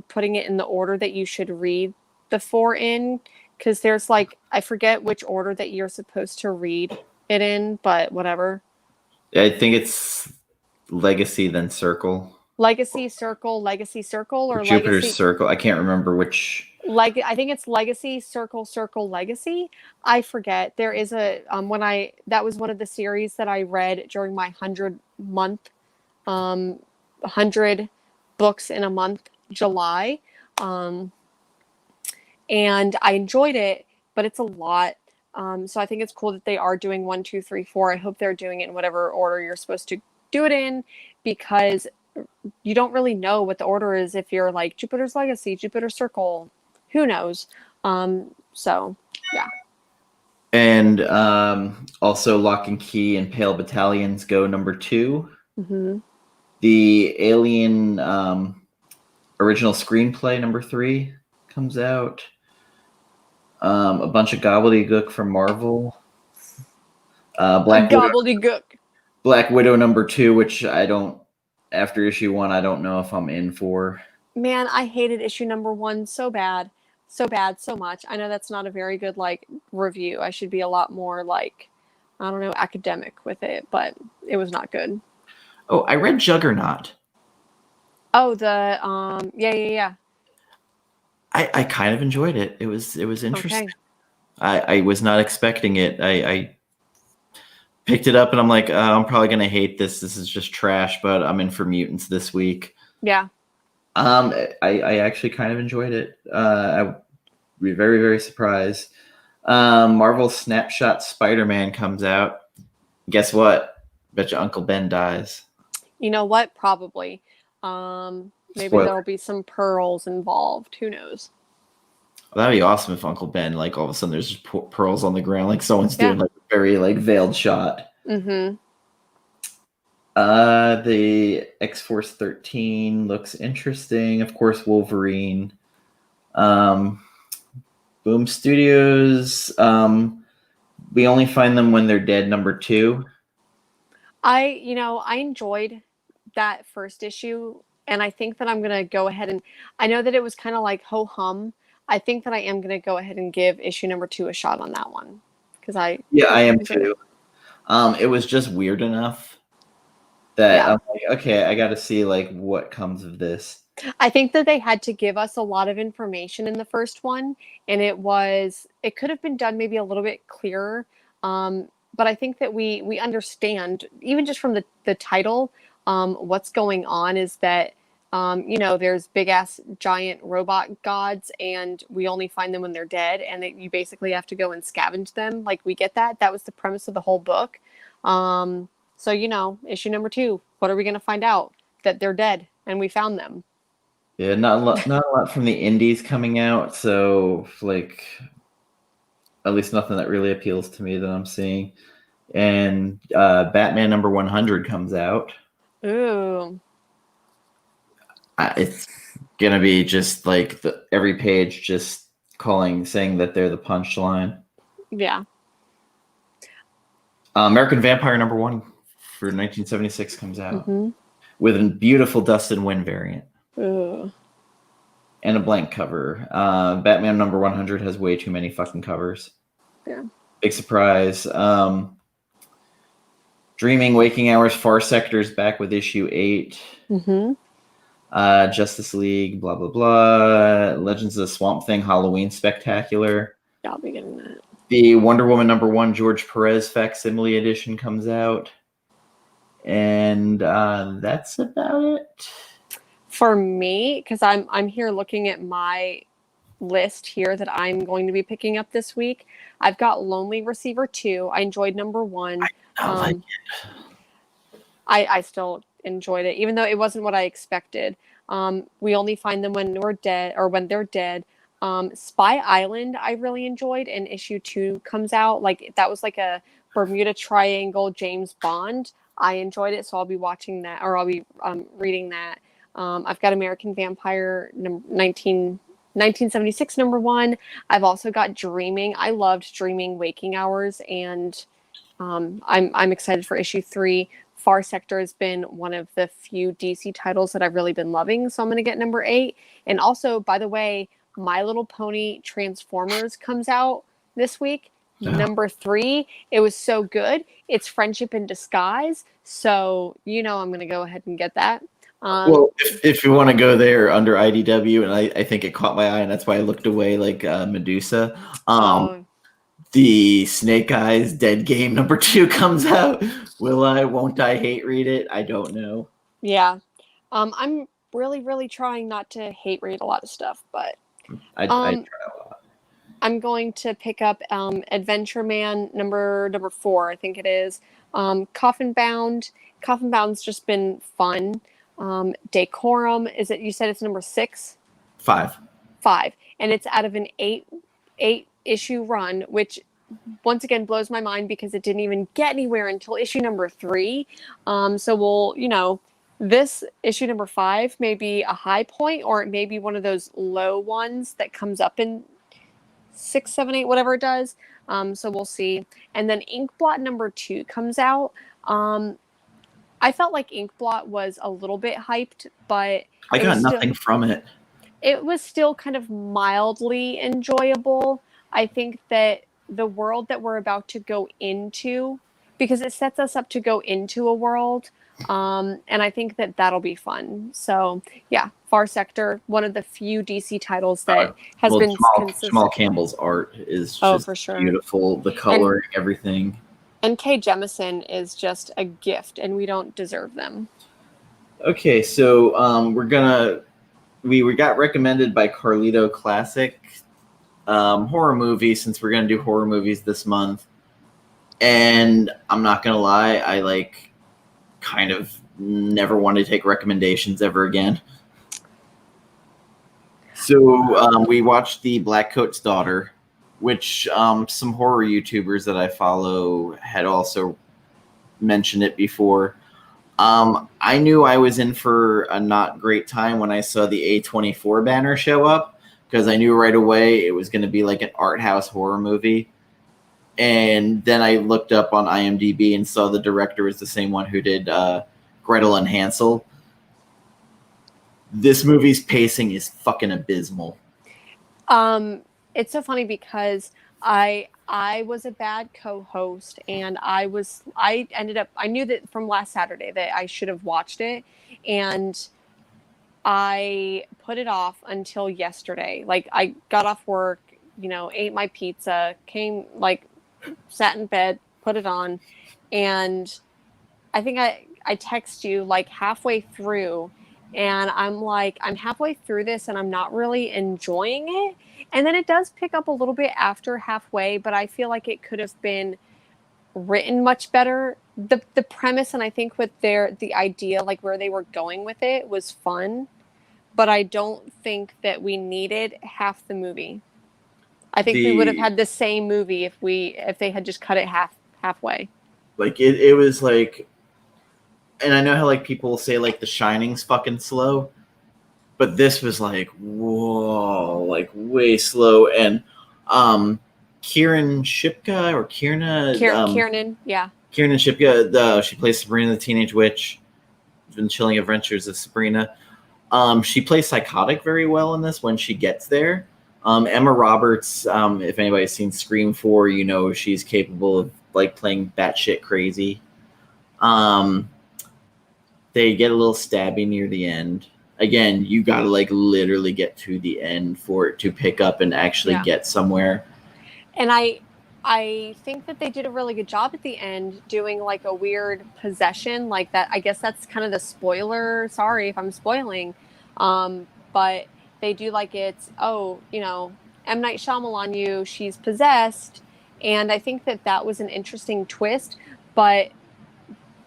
putting it in the order that you should read the 4 in. Because there's I forget which order that you're supposed to read it in, but whatever. I think it's Legacy, then Circle. Legacy, Circle, or Jupiter's Legacy? Circle. I can't remember which. I think it's Legacy, Circle, Legacy. I forget. There is a that was one of the series that I read during my 100-month, 100 books in a month, July. And I enjoyed it, but it's a lot. So I think it's cool that they are doing 1, 2, 3, 4. I hope they're doing it in whatever order you're supposed to do it in, because you don't really know what the order is if you're like Jupiter's Legacy, Jupiter's Circle. Who knows? So, yeah. And also Lock and Key and Pale Battalions Go number 2. Mm-hmm. The Alien Original screenplay number 3 comes out. A bunch of gobbledygook from Marvel. Gobbledygook. Black Widow number 2, which I don't. After issue 1, I don't know if I'm in for. Man, I hated issue number 1 so bad, so much. I know that's not a very good review. I should be a lot more I don't know, academic with it, but it was not good. Oh, I read Juggernaut. Oh, the yeah. I kind of enjoyed it. It was interesting. Okay. I was not expecting it. I picked it up and I'm like, I'm probably gonna hate this. This is just trash. But I'm in for Mutants this week. Yeah. I actually kind of enjoyed it. I would be very, very surprised. Marvel Snapshot Spider-Man comes out. Guess what? Bet you Uncle Ben dies. You know what? Probably. Maybe there'll be some pearls involved. Who knows? Well, that'd be awesome if Uncle Ben, all of a sudden, there's just pearls on the ground, like someone's doing a very veiled shot. Mm-hmm. The X-Force 13 looks interesting. Of course, Wolverine. Boom Studios. We only find them when they're dead. Number 2. I enjoyed that first issue, and I think that I'm gonna go ahead and I know that it was kind of like ho hum. I think that I am gonna go ahead and give issue number 2 a shot on that one because I am too. It was just weird enough that I'm like, okay, I got to see what comes of this. I think that they had to give us a lot of information in the first one, and it could have been done maybe a little bit clearer. But I think that we understand, even just from the title, what's going on is that, there's big ass giant robot gods and we only find them when they're dead, and that you basically have to go and scavenge them. We get that. That was the premise of the whole book. So, issue number 2, what are we going to find out? That they're dead and we found them. Yeah, not a lot from the indies coming out. So at least nothing that really appeals to me that I'm seeing. And Batman number 100 comes out. Ooh. It's gonna be just every page just saying that they're the punchline. Yeah. American Vampire number 1 for 1976 comes out with a beautiful Dustin Wynn variant. Ooh. And a blank cover. Batman number 100 has way too many fucking covers. Yeah. Big surprise. Dreaming Waking Hours Far Sector's back with issue 8. Mm-hmm. Justice League, blah, blah, blah. Legends of the Swamp Thing Halloween Spectacular. I'll be getting that. The Wonder Woman number 1 George Perez facsimile edition comes out. And that's about it. For me, because I'm here looking at my list here that I'm going to be picking up this week. I've got Lonely Receiver 2. I enjoyed number 1. I still enjoyed it, even though it wasn't what I expected. We only find them when we're dead, or when they're dead. Spy Island I really enjoyed, and issue 2 comes out. That was like a Bermuda Triangle James Bond. I enjoyed it, so I'll be watching that, or I'll be reading that. I've got American Vampire 1976 number 1. I've also got Dreaming. I loved Dreaming Waking Hours, and I'm excited for issue 3. Far Sector has been one of the few DC titles that I've really been loving, so I'm going to get number 8. And also, by the way, My Little Pony Transformers comes out this week. Oh. Number 3. It was so good. It's Friendship in Disguise, so I'm going to go ahead and get that. Well, if you want to go there under IDW, and I think it caught my eye, and that's why I looked away, Medusa. The Snake Eyes Dead Game number 2 comes out. Will I? Won't I? Hate read it? I don't know. Yeah, I'm really, really trying not to hate read a lot of stuff, but I try a lot. I'm going to pick up Adventure Man number 4, I think it is. Coffin Bound. Coffin Bound's just been fun. Decorum, is it? You said it's number 6? 5, and it's out of an 8 issue run, which once again blows my mind because it didn't even get anywhere until issue number 3. So we'll, This issue number 5 may be a high point, or it may be one of those low ones that comes up in 6, 7, 8, whatever it does. So we'll see. And then Inkblot number 2 comes out. I felt like Inkblot was a little bit hyped, but I got nothing from it. It was still kind of mildly enjoyable. I think that the world that we're about to go into, because it sets us up to go into a world, and I think that that'll be fun. So yeah, Far Sector, one of the few DC titles that has been consistent. Jamal Campbell's art is just for sure. Beautiful. The coloring, everything. And K. Jemisin is just a gift, and we don't deserve them. Okay, so we got recommended by Carlito Classic horror movie, since we're gonna do horror movies this month. And I'm not gonna lie, I kind of never want to take recommendations ever again. So we watched the Blackcoats Daughter, which some horror YouTubers that I follow had also mentioned it before. I knew I was in for a not great time when I saw the A24 banner show up, because I knew right away it was going to be like an art house horror movie. And then I looked up on IMDb and saw the director was the same one who did Gretel and Hansel. This movie's pacing is fucking abysmal. It's so funny because I was a bad co-host, and I knew that from last Saturday that I should have watched it, and I put it off until yesterday. Like, I got off work, ate my pizza, came, sat in bed, put it on, and I think I text you halfway through, and I'm halfway through this and I'm not really enjoying it. And then it does pick up a little bit after halfway, but I feel like it could have been written much better. The premise, and I think with the idea, where they were going with it, was fun, but I don't think that we needed half the movie. I think we would have had the same movie if they had just cut it halfway. It was and I know how people say The Shining's fucking slow, but this was whoa, way slow. And Kieran Shipka or Kiernan, yeah. Kiernan Shipka, she plays Sabrina the Teenage Witch in Chilling Adventures of Sabrina. She plays psychotic very well in this when she gets there. Emma Roberts, if anybody's seen Scream 4, she's capable of playing batshit crazy. They get a little stabby near the end. Again, you gotta literally get to the end for it to pick up and actually get somewhere. And I think that they did a really good job at the end doing a weird possession like that. I guess that's kind of the spoiler. Sorry if I'm spoiling. But they do it's, M. Night Shyamalan, she's possessed. And I think that was an interesting twist, but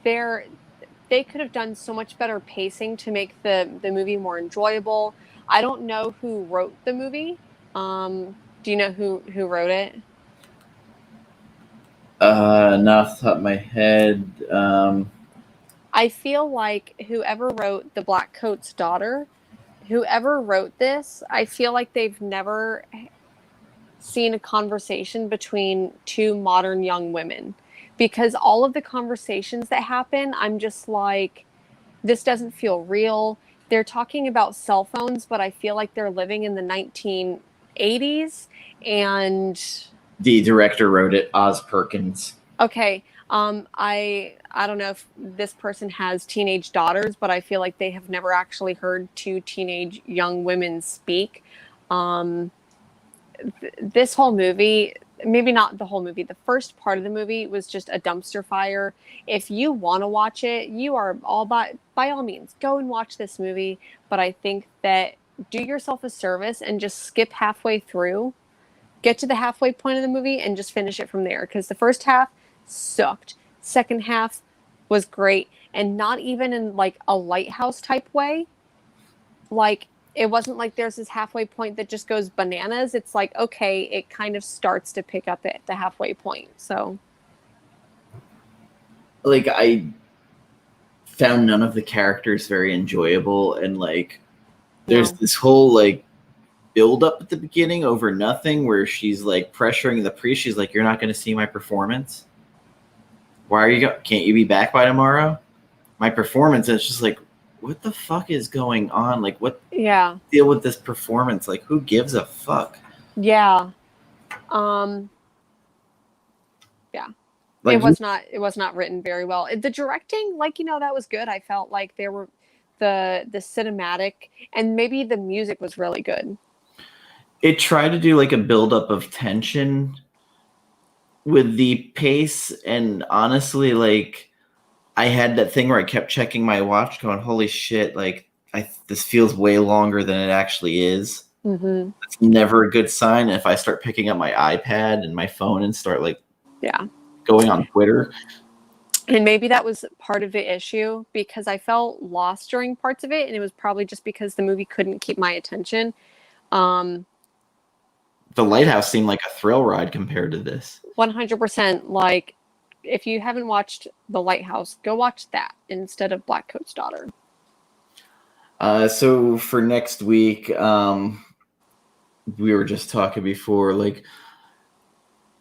they could have done so much better pacing to make the movie more enjoyable. I don't know who wrote the movie. Do you know who wrote it? Not off the top of my head. I feel like whoever wrote The Blackcoats Daughter, whoever wrote this, I feel like they've never seen a conversation between two modern young women. Because all of the conversations that happen, I'm just this doesn't feel real. They're talking about cell phones, but I feel like they're living in the 1980s. And the director wrote it, Oz Perkins. Okay. I don't know if this person has teenage daughters, but I feel like they have never actually heard two teenage young women speak. This whole movie, maybe not the whole movie, the first part of the movie was just a dumpster fire. If you want to watch it, you are by all means, go and watch this movie. But I think that do yourself a service and just skip halfway through, get to the halfway point of the movie and just finish it from there. Because the first half sucked. Second half was great. And not even in a Lighthouse type way. It wasn't there's this halfway point that just goes bananas. It's okay, it kind of starts to pick up at the halfway point. So, I found none of the characters very enjoyable, and like there's No. this whole like build up at the beginning over nothing where she's like pressuring the priest. She's like, "You're not going to see my performance. Why are you can't you be back by tomorrow? My performance." And it's just like, what the fuck is going on? Like, what Yeah. deal with this performance? Like, who gives a fuck? Yeah. Like, it was not written very well. The directing, like, that was good. I felt like there were the cinematic, and maybe the music was really good. it tried to do like a buildup of tension with the pace, and honestly, like, I had that thing where I kept checking my watch, going, "Holy shit! Like, this feels way longer than it actually is." Mm-hmm. It's never a good sign. If I start picking up my iPad and my phone and start like, going on Twitter. And maybe that was part of the issue, because I felt lost during parts of it, and it was probably just because the movie couldn't keep my attention. The Lighthouse seemed like a thrill ride compared to this. 100%. Like, if you haven't watched The Lighthouse, go watch that instead of Blackcoats Daughter. So for next week, we were just talking before, like,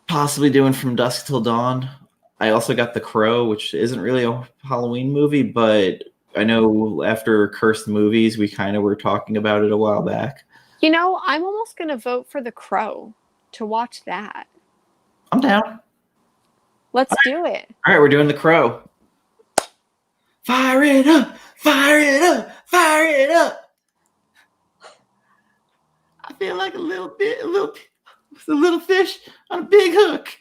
possibly doing From Dusk Till Dawn. I also got The Crow, which isn't really a Halloween movie, but I know after Cursed Movies, we kind of were talking about it a while back. I'm almost going to vote for The Crow to watch that. I'm down. Let's do it. All right, we're doing The Crow. Fire it up! Fire it up! Fire it up! I feel like a little fish on a big hook.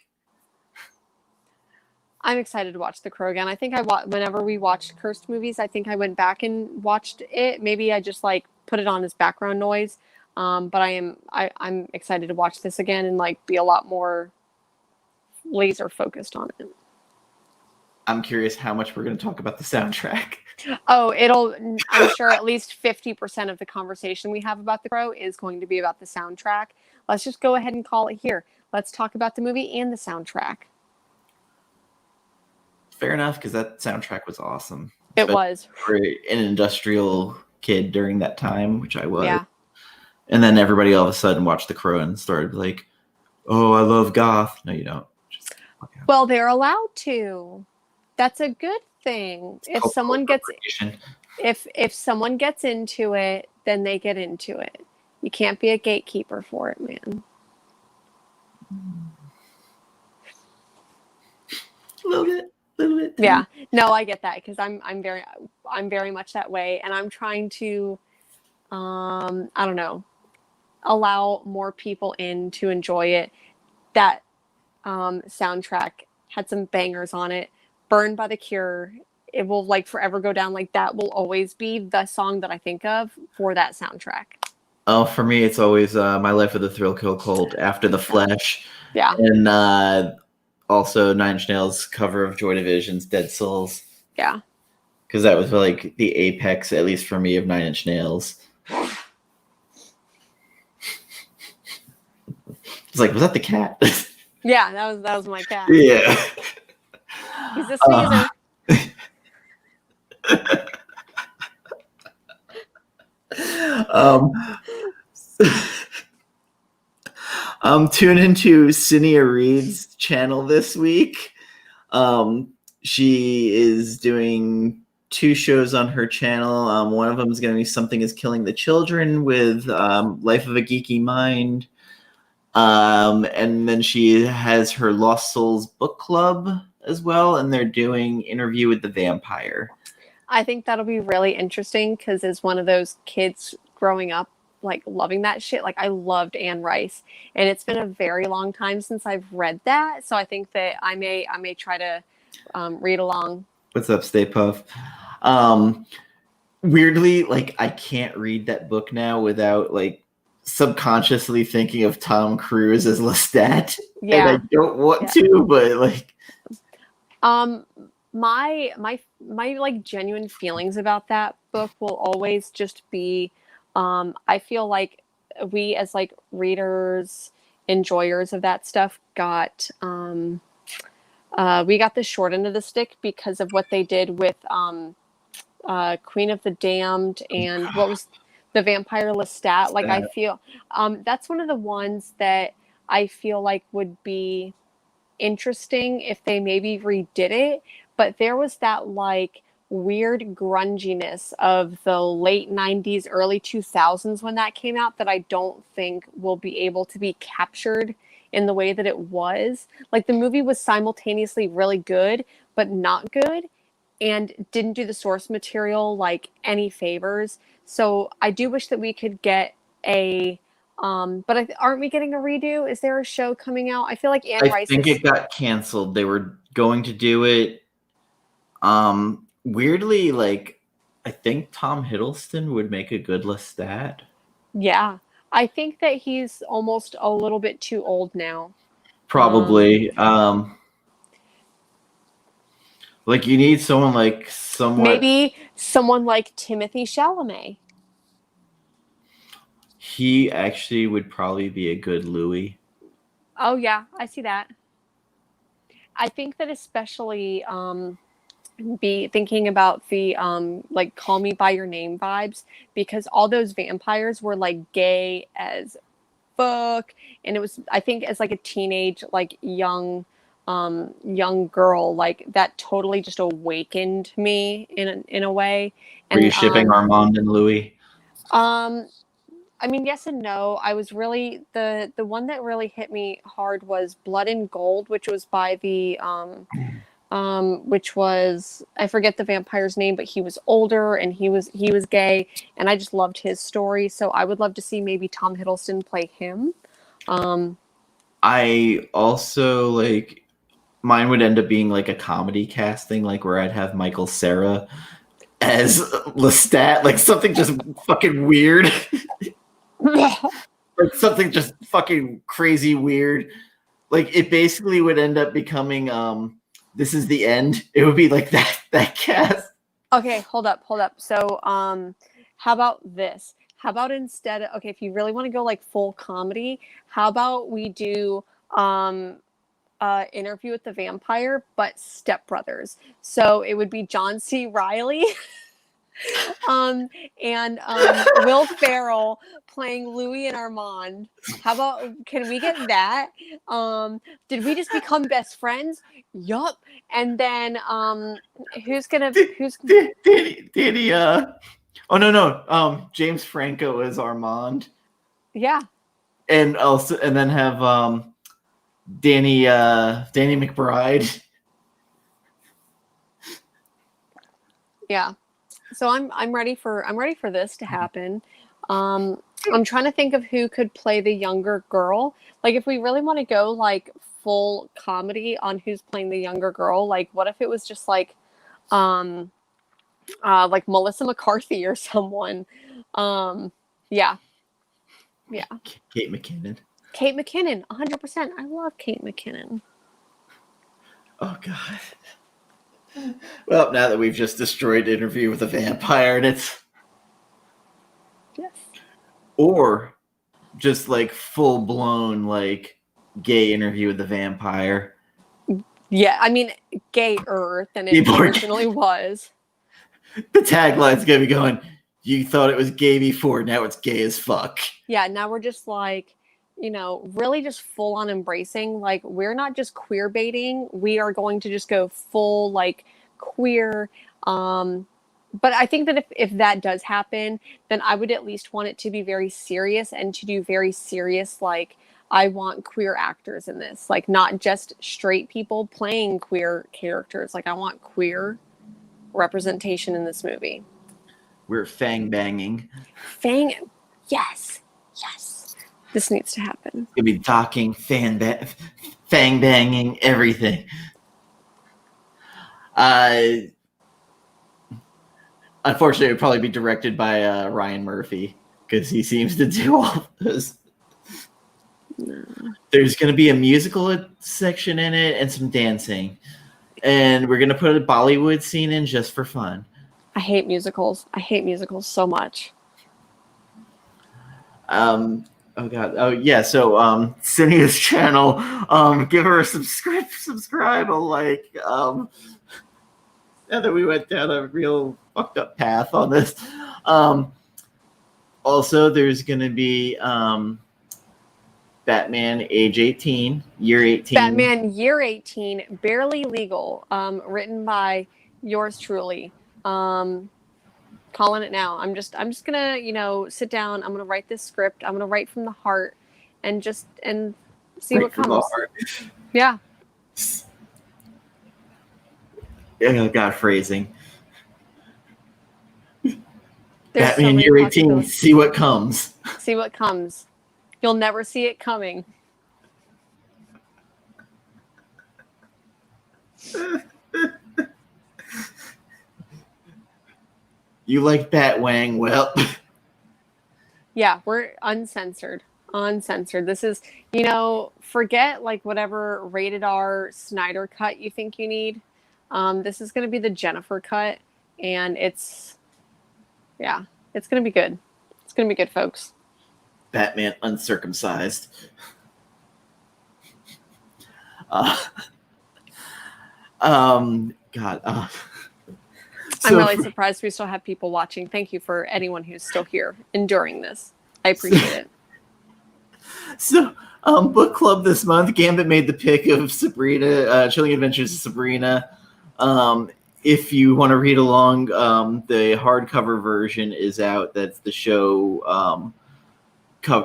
I'm excited to watch The Crow again. I think whenever we watched Cursed Movies, I think I went back and watched it. Maybe I just like put it on as background noise. But I'm excited to watch this again and like be a lot more laser focused on it. I'm curious how much we're going to talk about the soundtrack. Oh, I'm sure at least 50% of the conversation we have about The Crow is going to be about the soundtrack. Let's just go ahead and call it here. Let's talk about the movie and the soundtrack. Fair enough, because that soundtrack was awesome. It was. For an industrial kid during that time, which I was. Yeah. And then everybody all of a sudden watched The Crow and started like, "Oh, I love goth." No, you don't. Well, they're allowed to. That's a good thing. If someone gets into it, then they get into it. You can't be a gatekeeper for it, man. A little bit. Yeah. No, I get that, because I'm very much that way, and I'm trying to I don't know, allow more people in to enjoy it. That soundtrack had some bangers on it. Burned by The Cure, it will like forever go down. Like, that will always be the song that I think of for that soundtrack. Oh, for me, it's always My Life with a Thrill Kill Cult, After the Flesh. Yeah. And also Nine Inch Nails' cover of Joy Division's Dead Souls. Yeah. Because that was like the apex, at least for me, of Nine Inch Nails. It's like, was that the cat? Yeah, that was my cat. Yeah. He's a sneezer. Tune into Cinia Reed's channel this week. She is doing 2 shows on her channel. One of them is going to be Something is Killing the Children with Life of a Geeky Mind. And then she has her Lost Souls book club as well, and they're doing Interview with the Vampire. I think that'll be really interesting, because as one of those kids growing up like loving that shit, like I loved Anne Rice, and it's been a very long time since I've read that, so I think that I may try to read along. What's up, Stay Puff? Weirdly, like, I can't read that book now without like subconsciously thinking of Tom Cruise as Lestat. Yeah. And I don't want to, but like my like genuine feelings about that book will always just be I feel like we as like readers, enjoyers of that stuff got we got the short end of the stick because of what they did with Queen of the Damned, and what was the Vampire Lestat. Like I feel that's one of the ones that I feel like would be interesting if they maybe redid it. But there was that like weird grunginess of the late 90s, early 2000s when that came out that I don't think will be able to be captured in the way that it was. Like the movie was simultaneously really good, but not good, and didn't do the source material like any favors. So I do wish that we could get a but aren't we getting a redo? Is there a show coming out? I feel like Anne I Rice think it got canceled. They were going to do it. Weirdly, like I think Tom Hiddleston would make a good Lestat. Yeah. I think that he's almost a little bit too old now. Probably. Like you need someone like somewhat. Maybe someone like Timothée Chalamet. He actually would probably be a good Louis. Oh yeah, I see that. I think that especially be thinking about the like Call Me by Your Name vibes, because all those vampires were like gay as fuck, and it was, I think, as like a teenage like young girl, like that totally just awakened me in a way. Were you shipping Armand and Louis? I mean, yes and no. I was really the one that really hit me hard was Blood and Gold, which was by the which was, I forget the vampire's name, but he was older and he was gay, and I just loved his story. So I would love to see maybe Tom Hiddleston play him. I also like mine would end up being like a comedy casting, like where I'd have Michael Cera as Lestat, like something just fucking weird. Like something just fucking crazy weird. Like it basically would end up becoming This Is the End. It would be like that cast. Okay, hold up. So how about this? How about instead of, okay, if you really want to go like full comedy, how about we do Interview with the Vampire, but stepbrothers. So it would be John C. Reilly and Will Ferrell playing Louis and Armand. How about, can we get that? Did we just become best friends? Yup. And then who's Danny oh no James Franco is Armand. Yeah. And also, and then have Danny McBride. Yeah. So I'm ready for this to happen. I'm trying to think of who could play the younger girl. Like if we really want to go like full comedy on who's playing the younger girl, like what if it was just like Melissa McCarthy or someone. Yeah. Kate McKinnon. 100%. I love Kate McKinnon. Oh god. Well, now that we've just destroyed Interview with a Vampire, and it's yes, or just like full blown like gay Interview with the Vampire. Yeah, I mean gayer than it originally was. The tagline's gonna be going, "You thought it was gay before, now it's gay as fuck." Yeah, now we're just like, really just full on embracing, like we're not just queer baiting, we are going to just go full like queer. But I think that if that does happen, then I would at least want it to be very serious and to do very serious, like I want queer actors in this, like not just straight people playing queer characters. Like I want queer representation in this movie. We're fang banging. Yes. This needs to happen. It's gonna be talking, fang banging, everything. Unfortunately, it would probably be directed by Ryan Murphy because he seems to do all those. No. There's going to be a musical section in it and some dancing, and we're going to put a Bollywood scene in just for fun. I hate musicals so much. Oh god. Oh yeah. So Cynia's channel. Give her a subscribe, a like. Now that we went down a real fucked up path on this. Also, there's going to be Batman age 18, year 18. Batman year 18, barely legal, written by yours truly. Calling it now. I'm just gonna, sit down. I'm gonna write this script. I'm gonna write from the heart, and see Right what from comes. the heart. Yeah. Oh, God, phrasing. There's Batman so year 18, see what comes. See what comes. You'll never see it coming. You like Batwang? Well, yeah, we're uncensored. Uncensored. This is, forget like whatever rated R Snyder cut you think you need. This is going to be the Jennifer cut, and it's going to be good. It's going to be good, folks. Batman uncircumcised. God. I'm really surprised we still have people watching. Thank you for anyone who's still here enduring this. I appreciate it. So, book club this month, Gambit made the pick of Sabrina, Chilling Adventures of Sabrina. If you want to read along, the hardcover version is out. That's the show,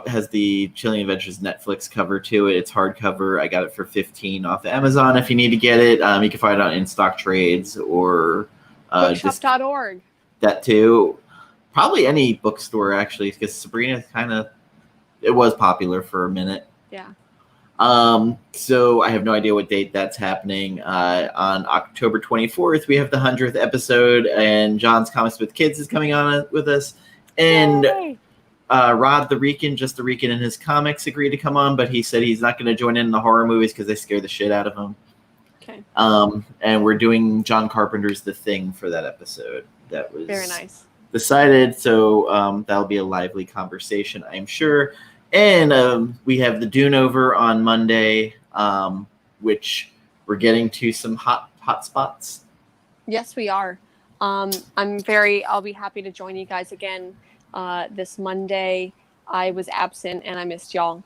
has the Chilling Adventures Netflix cover to it. It's hardcover. I got it for $15 off Amazon. If you need to get it, you can find it on In-Stock Trades or bookshop.org. That too. Probably any bookstore, actually, because Sabrina it was popular for a minute. Yeah. So I have no idea what date that's happening. On October 24th, we have the 100th episode, and John's Comics with Kids is coming on with us. And Yay! Rod the Rican, just the Rican and his comics, agreed to come on, but he said he's not going to join in the horror movies because they scare the shit out of him. Okay. And we're doing John Carpenter's The Thing for that episode. That was very nice. Decided, so that'll be a lively conversation, I'm sure. And we have the Dune over on Monday, which we're getting to some hot spots. Yes, we are. I'll be happy to join you guys again this Monday. I was absent and I missed y'all.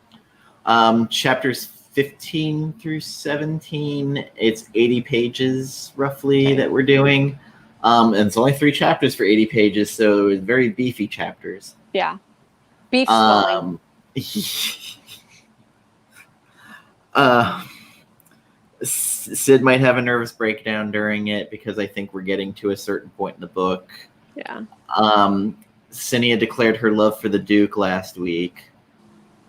Chapters 15 through 17, it's 80 pages roughly that we're doing. And it's only 3 chapters for 80 pages, so it's very beefy chapters. Yeah. Beef swelling. Sid might have a nervous breakdown during it because I think we're getting to a certain point in the book. Yeah. Cinia declared her love for the Duke last week.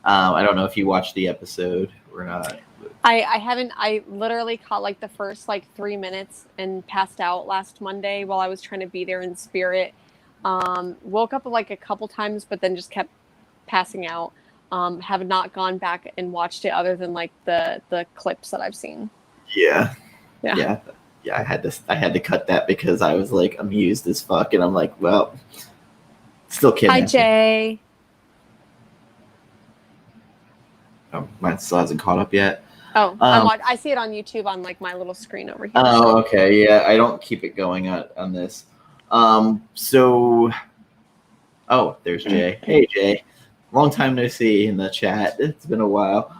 I don't know if you watched the episode or not. I haven't. I literally caught like the first 3 minutes and passed out last Monday while I was trying to be there in spirit. Woke up a couple times, but then just kept passing out. Have not gone back and watched it other than the clips that I've seen. Yeah. I had to cut that because I was amused as fuck, and I'm like, well, still kidding. Hi, Jay. Oh, mine still hasn't caught up yet. Oh, I see it on YouTube on my little screen over here. Oh, okay. Yeah, I don't keep it going on this. There's Jay. Hey, Jay. Long time no see in the chat. It's been a while.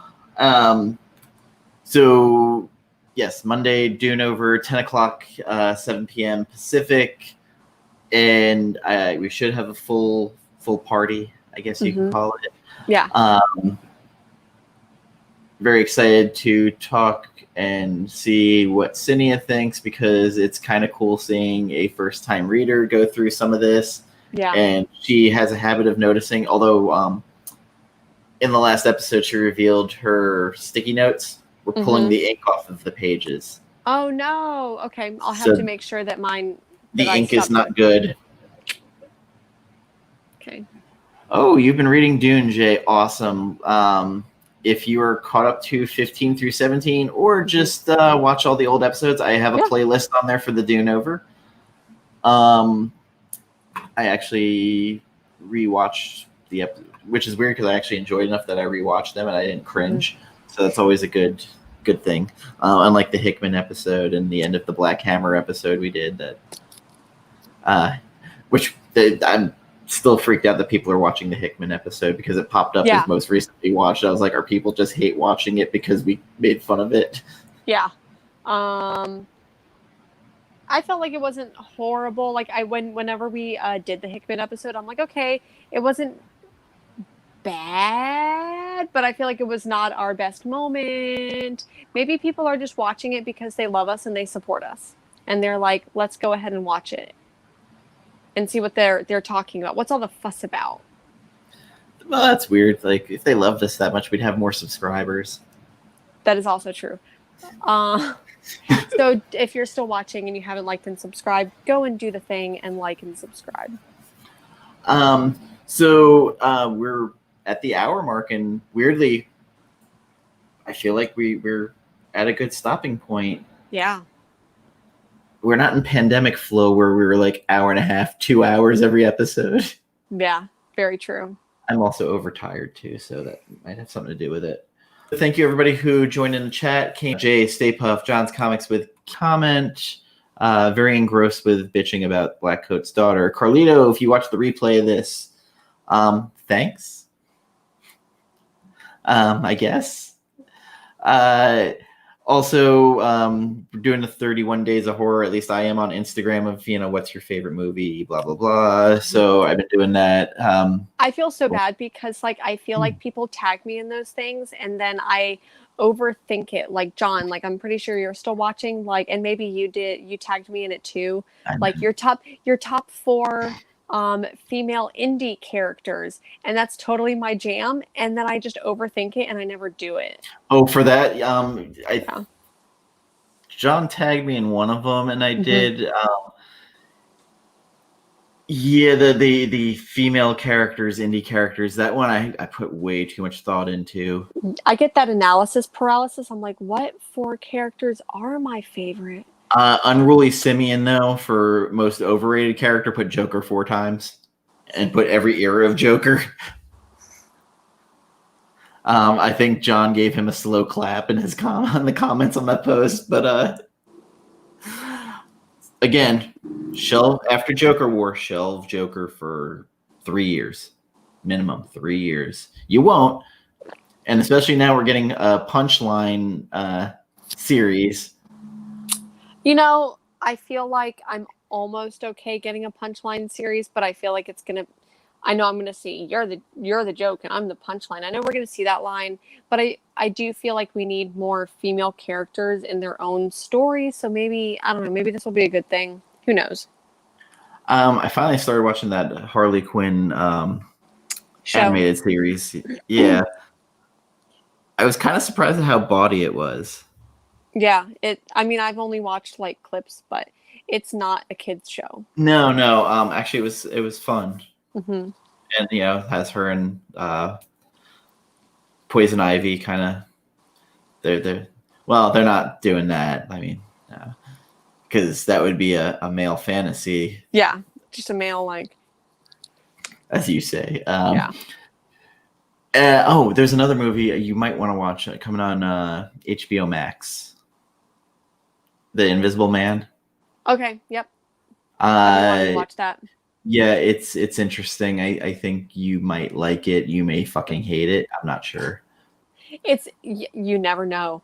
Yes, Monday, Dune over, 10 o'clock, 7 p.m. Pacific. And we should have a full party, I guess you can call it. Yeah. Very excited to talk and see what Cinia thinks, because it's kind of cool seeing a first-time reader go through some of this. Yeah. And she has a habit of noticing, although in the last episode she revealed her sticky notes were pulling the ink off of the pages. Oh, no. Okay. I'll have to make sure that mine... The ink is not good. Okay. Oh, you've been reading Dune, Jay. Awesome. If you are caught up to 15 through 17, or just watch all the old episodes, I have a playlist on there for the Dune over. I actually rewatched the episode, which is weird because I actually enjoyed enough that I rewatched them and I didn't cringe. So that's always a good good thing. Unlike the Hickman episode and the end of the Black Hammer episode we did, I'm still freaked out that people are watching the Hickman episode because it popped up as most recently watched. I was like, are people just hate watching it because we made fun of it? Yeah. I felt like it wasn't horrible. Like whenever we did the Hickman episode, I'm like, okay, it wasn't bad, but I feel like it was not our best moment. Maybe people are just watching it because they love us and they support us, and they're like, let's go ahead and watch it and see what they're talking about. What's all the fuss about? Well, that's weird. Like, if they loved us that much, we'd have more subscribers. That is also true. So if you're still watching and you haven't liked and subscribed, go and do the thing and like and subscribe. So we're at the hour mark, and weirdly, I feel like we're at a good stopping point. Yeah. We're not in pandemic flow where we were like hour and a half, 2 hours every episode. Yeah, very true. I'm also overtired too, so that might have something to do with it. Thank you, everybody who joined in the chat. Jay, Stay Puft, John's Comics with comment. Very engrossed with bitching about Blackcoats Daughter. Carlito, if you watch the replay of this, thanks. I guess. Also, we're doing the 31 Days of Horror. At least I am on Instagram of, what's your favorite movie, blah, blah, blah. So I've been doing that. I feel so bad because, I feel like people tag me in those things, and then I overthink it. Like, John, I'm pretty sure you're still watching, and maybe you tagged me in it too. Your top 4 female indie characters, and that's totally my jam, and then I just overthink it and I never do it. Oh, for that, John tagged me in one of them, and I did. The female characters, indie characters, that one I put way too much thought into. I get that analysis paralysis. I'm like, what 4 characters are my favorite? Unruly Simeon, though, for most overrated character, put Joker 4 times and put every era of Joker. I think John gave him a slow clap in his on the comments on that post, but again, after Joker War, shelve Joker for 3 years, minimum 3 years. You won't, and especially now we're getting a Punchline series. I feel like I'm almost okay getting a Punchline series, but I feel like I know I'm gonna see you're the joke and I'm the punchline. I know we're gonna see that line, but I do feel like we need more female characters in their own stories. So maybe, I don't know, maybe this will be a good thing. Who knows? I finally started watching that Harley Quinn animated series. Yeah. I was kind of surprised at how bawdy it was. Yeah, I've only watched clips, but it's not a kids show. No. Actually, it was fun. Mm-hmm. And has her and Poison Ivy kind of. They're not doing that. I mean, because that would be a male fantasy. Yeah, just a male as you say. Yeah. There's another movie you might want to watch coming on HBO Max. The Invisible Man. Okay. Yep. I want to watch that. Yeah, it's interesting. I think you might like it. You may fucking hate it. I'm not sure. You never know.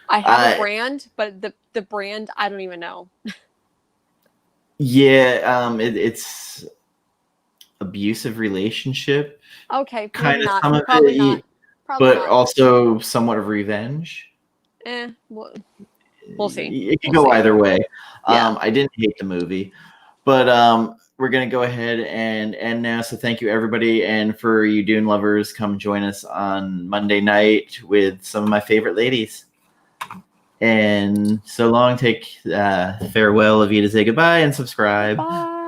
I have a brand, but the brand I don't even know. Yeah, it's abusive relationship. Okay, kind of not. some of Probably it, not. But also somewhat of revenge. We'll see. It can go either way. Yeah. I didn't hate the movie, but we're going to go ahead and end now. So thank you, everybody. And for you Dune lovers, come join us on Monday night with some of my favorite ladies. And so long, take farewell of you to say goodbye and subscribe. Bye.